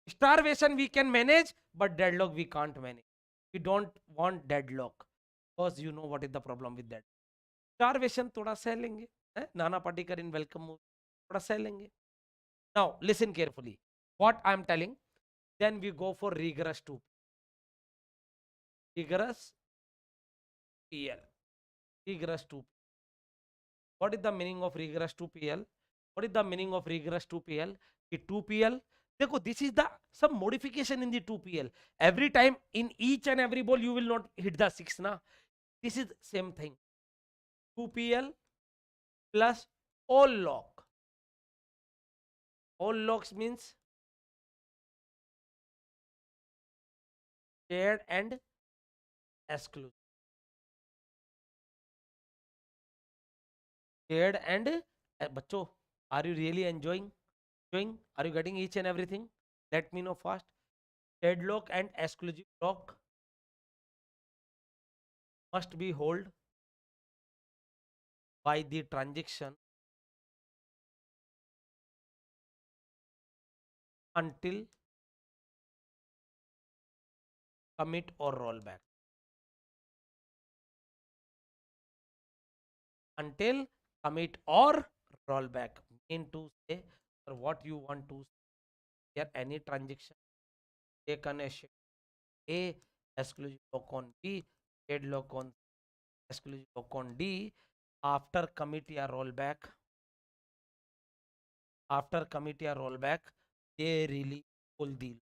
Starvation we can manage, but deadlock we can't manage. We don't want deadlock because you know what is the problem with that. Starvation thoda सह लेंगे. Nana Patekar in welcome movie, thoda सह लेंगे. Now listen carefully. What I am telling, then we go for rigorous 2PL. PL. Regress to. What is the meaning of regress to PL? What is the meaning of regress to PL? कि 2PL. देखो, this is the some modification in the 2PL. Every time in each and every ball you will not hit the 6 na. This is same thing. 2PL plus all lock. All locks means shared and exclusive. Shared and बच्चों, are you really enjoying? Are you getting each and everything? Let me know fast. Shared lock and exclusive lock must be held by the transaction until commit or rollback. Until commit or rollback. Mean to say, or what you want to say here, any transaction taken a A, exclusive lock on B, shared lock on exclusive lock on D, after commit or rollback, they really pull the,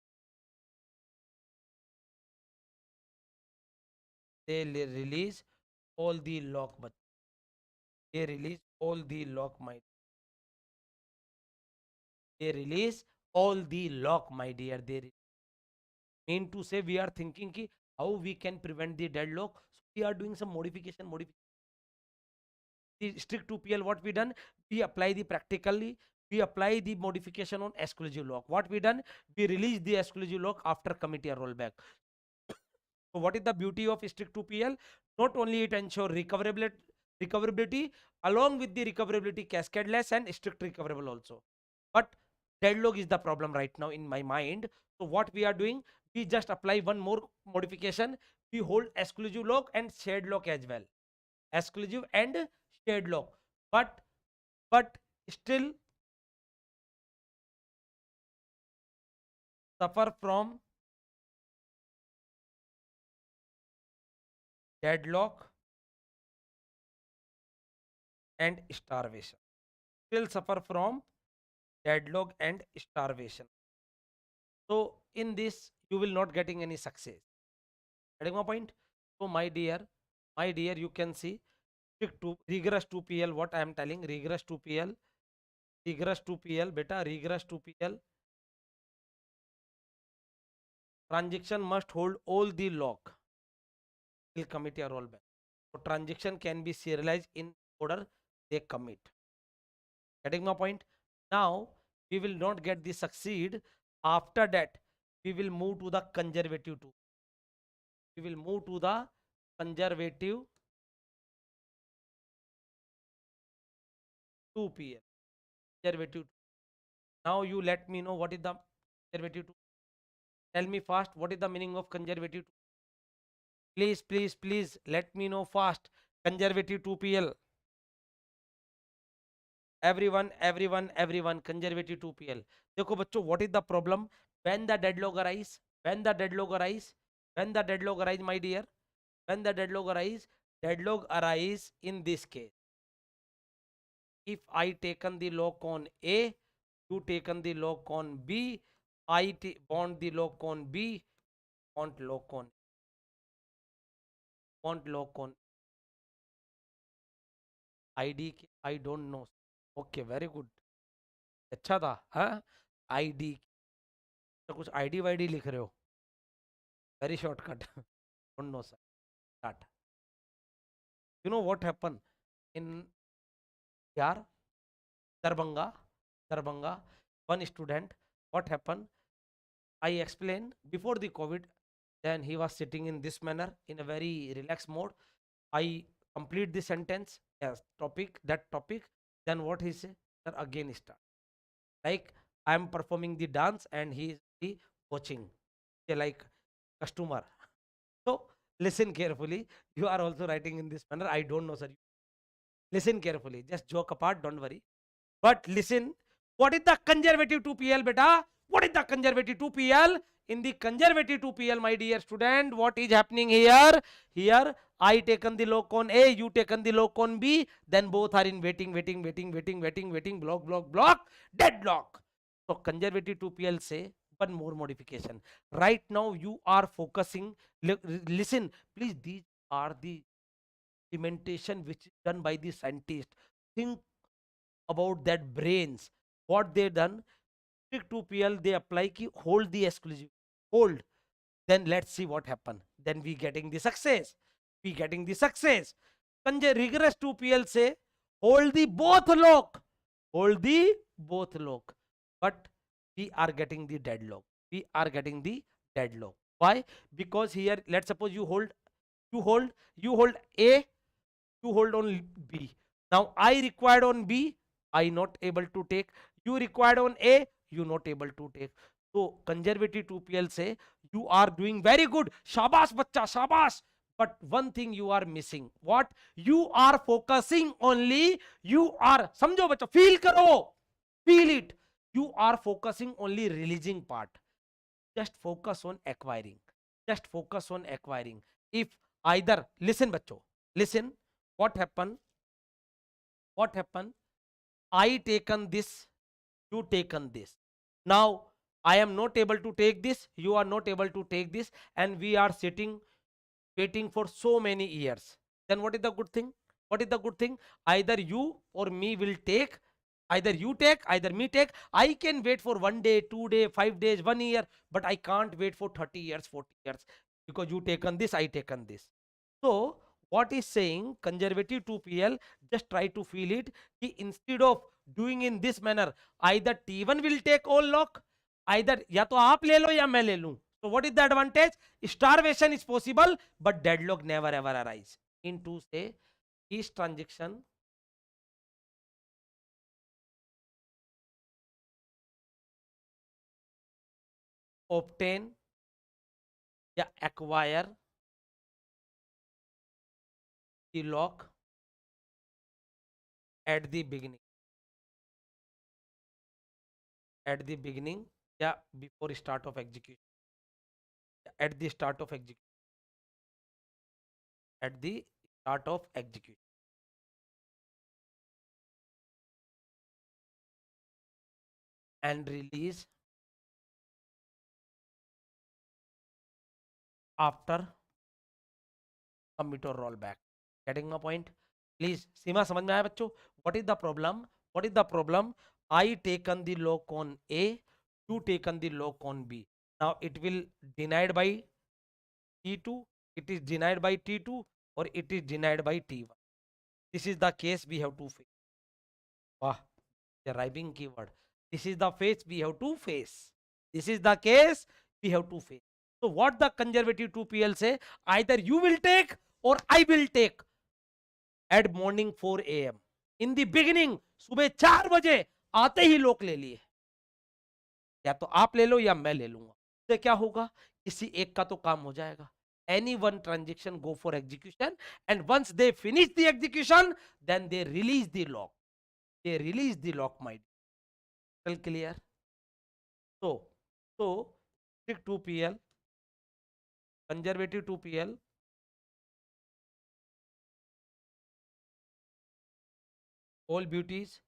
they release all the lock, but they release all the lock, they release all the lock, my dear. They mean to say, we are thinking ki how we can prevent the deadlock. So we are doing some modification. The strict 2PL, what we done, we apply the practically, we apply the modification on exclusive lock. What we done, we release the exclusive lock after commit or rollback. So what is the beauty of strict 2PL? Not only it ensure recoverability, along with the recoverability cascadeless and strict recoverable also. But deadlock is the problem right now in my mind. So what we are doing, we just apply one more modification. We hold exclusive lock and shared lock as well. Exclusive and shared lock. But still suffer from deadlock and starvation. Still suffer from deadlock and starvation. So in this, you will not getting any success. Getting my point? So my dear, you can see stick to regress 2PL. What I am telling, regress 2PL, beta, regress 2PL. Transaction must hold all the lock till commit or rollback. So transaction can be serialized in order they commit. Getting my point? Now we will not get the succeed. After that, we will move to the conservative 2. We will move to the conservative 2PL. Conservative. Now you let me know what is the conservative 2. Tell me fast, what is the meaning of conservative 2? Please let me know fast. Conservative 2PL. Everyone, conservative 2PL. देखो बच्चों, what is the problem? When the deadlock arise, my dear, when the deadlock arise in this case. If I taken the lock on A, you taken the lock on B, I want the lock on B, want lock on ID, I don't know. Okay, very good. अच्छा था, हाँ? ID, तो कुछ ID वाईडी लिख रहे हो? Very shortcut. Don't know, sir. Start. You know what happened in here? Darbanga, one student. What happened? I explained before the COVID. Then he was sitting in this manner in a very relaxed mode. I complete the sentence. Yes, that topic. Then what he say? Sir, again start. Like I am performing the dance and he is watching. Like customer. So listen carefully. You are also writing in this manner. I don't know, sir. Listen carefully. Just joke apart. Don't worry. But listen. What is the conservative 2PL, beta? What is the conservative 2PL? in the conservative 2PL, my dear student, what is happening here? Here I taken the log on A, you taken the log on B, then both are in waiting, block, deadlock. So conservative 2PL say one more modification. Right now you are focusing, listen, please, these are the implementation which is done by the scientist. Think about that brains. What they done? Strict 2PL, they apply ki hold the exclusive, hold. Then let's see what happen. Then we getting the success. We getting the success. Rigorous 2PL say hold the both lock. Hold the both lock. But we are getting the deadlock. We are getting the deadlock. Why? Because here, let's suppose you hold A, you hold on B. Now I required on B, I not able to take. You required on A, you not able to take. So conservative 2PL say you are doing very good. Shabash bacha, shabash. But one thing you are missing. What? You are focusing only. You are, समझो बच्चों, feel करो, feel it. You are focusing only releasing part. Just focus on acquiring. Just focus on acquiring. If either, listen बच्चों, listen. What happened? What happened? I taken this, you taken this. Now I am not able to take this, you are not able to take this, and we are sitting waiting for so many years. Then what is the good thing? What is the good thing? Either you or me will take, either you take, either me take. I can wait for 1 day, 2 day, 5 days, 1 year, but I can't wait for 30 years, 40 years, because you taken this, I taken this. So what is saying conservative 2PL, just try to feel it. Instead of doing in this manner, either T1 will take all lock, either या तो आप ले लो या मैं ले लूं. So what is the advantage? Starvation is possible, but deadlock never ever arise. Into say each transaction obtain या acquire the lock at the beginning. At the beginning, yeah, before start of execution. At the start of execution. At the start of execution. And release after commit or rollback. Getting my point? Please, सीमा समझ में आया बच्चों? What is the problem? What is the problem? I taken the lock on A, you taken the lock on B. Now it will denied by T2, it is denied by T2, or it is denied by T1. This is the case we have to face. Wow, the rhyming keyword. This is the face we have to face. This is the case we have to face. So what the conservative 2PL say? Either you will take or I will take at morning 4 AM. In the beginning, सुबह 4 बजे आते ही लोग ले लिए. या तो आप ले लो या मैं ले लूंगा. तो क्या होगा? किसी एक का तो काम हो जाएगा. Any one transaction go for execution, and once they finish the execution, then they release the lock. They release the lock, my dear. Clear? So strict 2PL, conservative 2PL, all beauties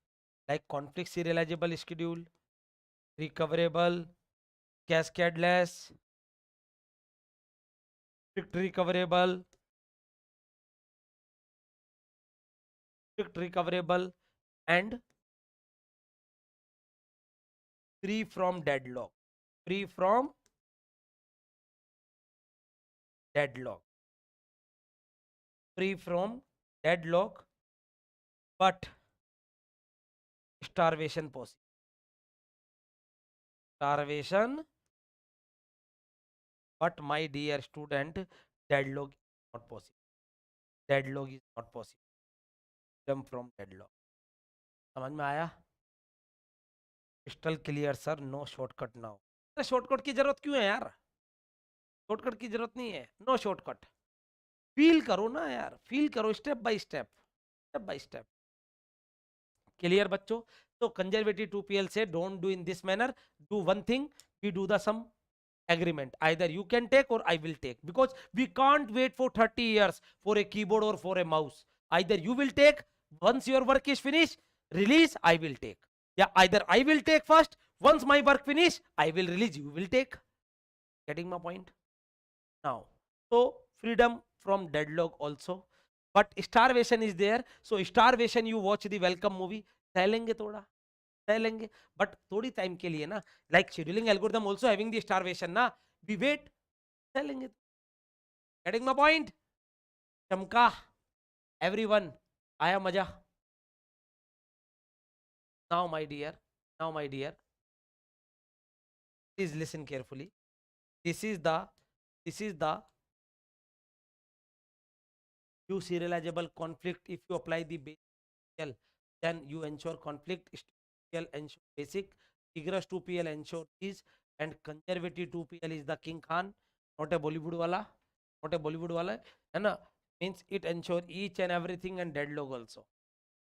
like conflict serializable schedule, recoverable, cascadeless, strict recoverable, and free from deadlock. Free from deadlock. Free from deadlock, but starvation possible. Starvation, but my dear student, deadlock is not possible. Deadlock is not possible. Jump from deadlock. समझ में आया? Crystal clear sir, no shortcut now. Shortcut की जरूरत क्यों है यार? Shortcut की जरूरत नहीं है. No shortcut. फील करो ना यार, फील करो step by step, step by step. Clear बच्चों? तो कंजर्वेटिव 2PL से don't do in this manner, do one thing, we do the some agreement. Either you can take or I will take, because we can't wait for 30 years for a keyboard or for a mouse. Either you will take, once your work is finished, release, I will take. Yeah, either I will take first, once my work finish, I will release, you will take. Getting my point now? So freedom from deadlock also, but starvation is there. So starvation, you watch the welcome movie, सह लेंगे थोड़ा, सह लेंगे, but थोड़ी time के लिए ना, like scheduling algorithm also having the starvation ना, we wait, सह लेंगे. Getting my point? चमका, everyone, आया मजा? Now my dear, now my dear, please listen carefully. This is the you serializable conflict. If you apply the basic, then you ensure conflict. PL ensure basic, rigorous 2PL ensure these, and conservative 2PL is the king Khan, not a Bollywood wala, not a Bollywood wala, है ना? Means it ensure each and everything, and deadlock also,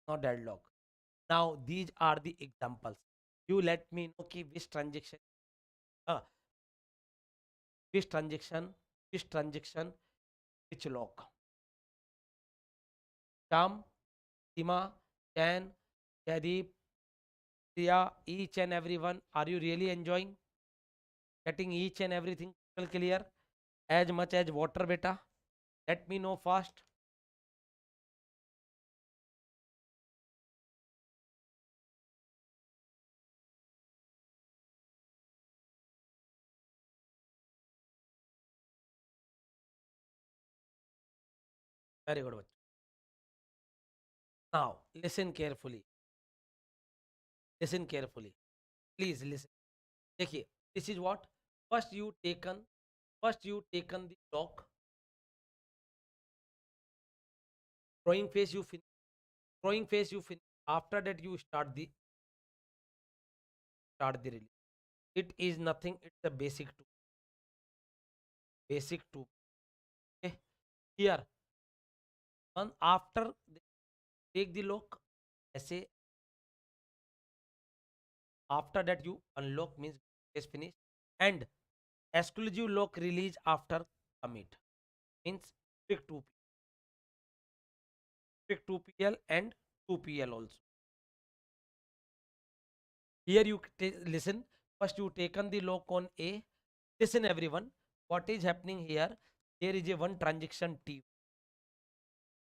not deadlock. Now these are the examples. You let me know कि which transaction, uh, which transaction, which transaction, which lock. Sham, Sima, Jan, Jaideep, Priya, each and everyone, are you really enjoying getting each and everything clear as much as water, beta? Let me know fast. Very good. Now listen carefully. Listen carefully. Please listen. देखिए, this is what first you taken the block, drawing phase you finish, drawing phase you finish. After that you start the release. It is nothing. It's a basic two. Basic two. Okay. Here, one after take the lock. ऐसे, after that you unlock, means is finished, and exclusive lock release after commit, means pick 2 pick 2PL and 2PL also. Here you listen, first you taken the lock on A. Listen everyone, what is happening here? There is a one transaction T,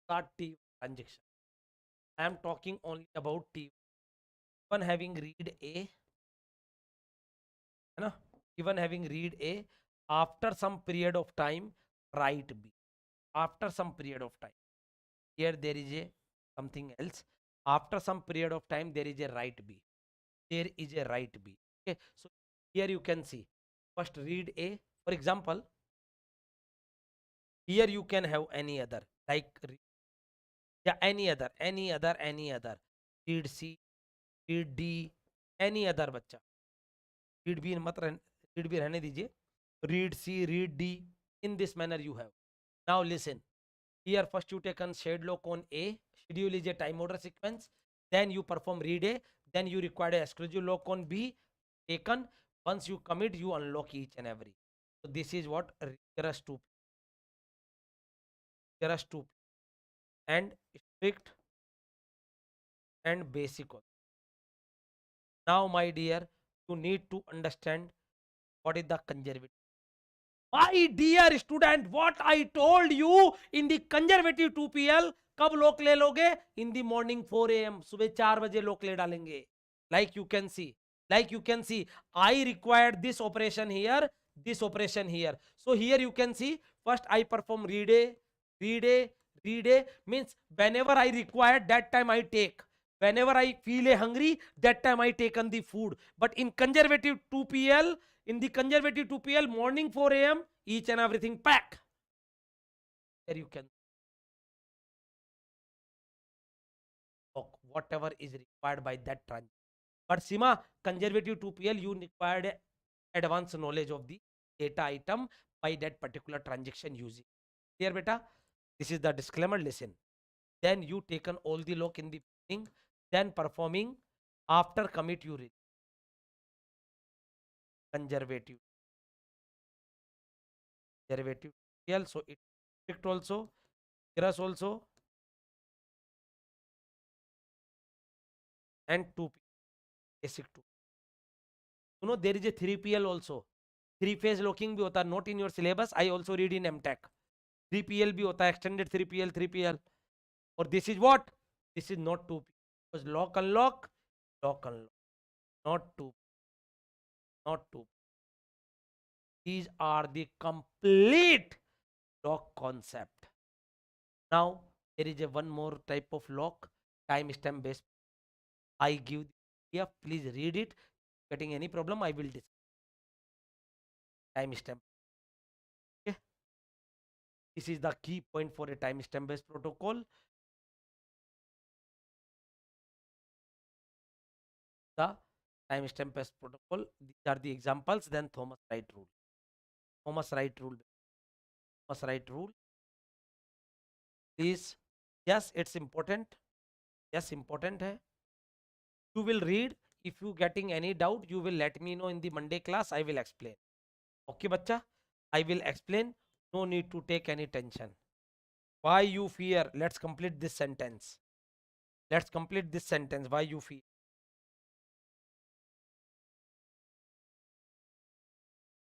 start T transaction. I am talking only about T one having read A, है ना? Even having read A, after some period of time write B. After some period of time, here there is a something else. After some period of time there is a write B. There is a write B. Okay, so here you can see, first read A. For example, here you can have any other, like yeah, any other, read C, read D, any other बच्चा, read B मत read B रहने दीजिए, read C, read D, in this manner you have. Now listen, here first you take on shade lock on A, schedule is a time order sequence, then you perform read A, then you require a exclusive lock on B, taken, once you commit you unlock each and every. So this is what rigorous 2, rigorous 2 and strict and basic also. Now my dear, you need to understand what is the conservative. My dear student, what I told you in the conservative 2PL, कब लोक ले लोगे? In the morning 4 AM, सुबह 4 बजे लोक ले डालेंगे. Like you can see, I required this operation here, this operation here. So here you can see, first I perform read A, read A, read A, means whenever I required, that time I take. Whenever I feel a hungry, that time I taken the food. But in conservative 2PL, morning 4 AM, each and everything pack. There you can talk whatever is required by that transaction. But Sima, conservative 2PL, you required advanced knowledge of the data item by that particular transaction using. Clear, beta? This is the disclaimer. Listen. Then you taken all the lock in the beginning, then performing after commit you read. Conservative. derivative PL, so it strict also, rigorous also, and 2P, basic 2. You know, there is a 3PL also. 3 phase locking भी होता है, not in your syllabus. I also read in MTech. 3PL भी होता है, extended 3PL, 3PL. Or this is what? This is not 2P. Because lock, unlock, not 2, not 2. These are the complete lock concept. Now, there is a one more type of lock, timestamp based. I give the PDF, please read it. Getting any problem, I will discuss. Timestamp. Okay. This is the key point for a timestamp based protocol. The timestamp based protocol. These are the examples. Then Thomas Wright rule. Thomas Wright rule. Thomas Wright rule. Please. Yes, it's important. Yes, important hai. You will read. If you getting any doubt, you will let me know in the Monday class. I will explain. Okay, bacha? I will explain. No need to take any tension. Why you fear? Let's complete this sentence. Let's complete this sentence. Why you fear?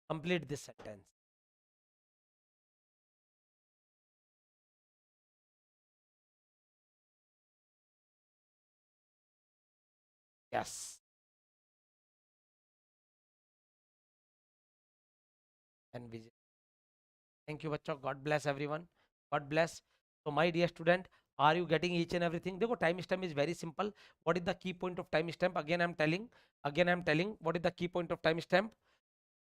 Complete this sentence. Yes. And visit. Thank you, bacha. God bless everyone. God bless. So, my dear student, are you getting each and everything? देखो, timestamp is very simple. What is the key point of timestamp? Again, I'm telling. Again, I'm telling. What is the key point of timestamp?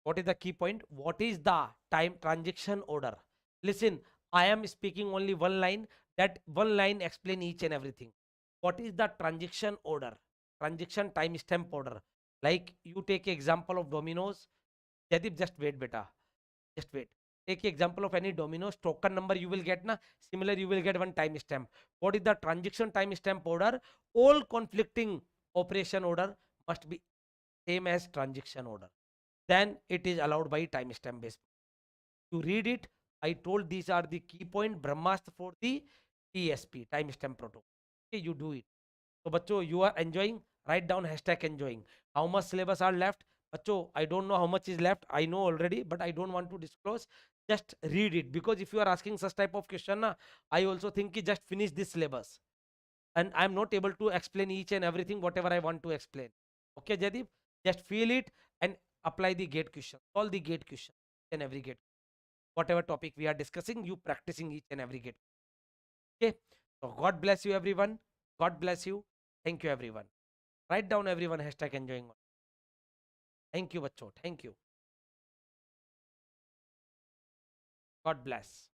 What is the key point? What is the time transaction order? Listen, I am speaking only one line. That one line explain each and everything. What is the transaction order? Transaction timestamp order. Like you take example of Domino's. Jadip, just wait, beta. Just wait. Take example of any Domino's token number you will get na. Similar, you will get one timestamp. What is the transaction timestamp order? All conflicting operation order must be same as transaction order. Then it is allowed by timestamp based. You read it. I told these are the key point Brahmastra for the TSP, timestamp protocol. Okay, you do it. So, bacho, you are enjoying. Write down hashtag enjoying. How much syllabus are left? Bacho, I don't know how much is left. I know already, but I don't want to disclose. Just read it, because if you are asking such type of question, na, I also think ki just finish this syllabus. And I am not able to explain each and everything whatever I want to explain. Okay, Jadip, just feel it and apply the gate question. Solve the gate question and every gate. Whatever topic we are discussing, you practicing each and every gate. Okay. So God bless you, everyone. God bless you. Thank you, everyone. Write down everyone hashtag enjoying. Thank you, bacho. Thank you. God bless.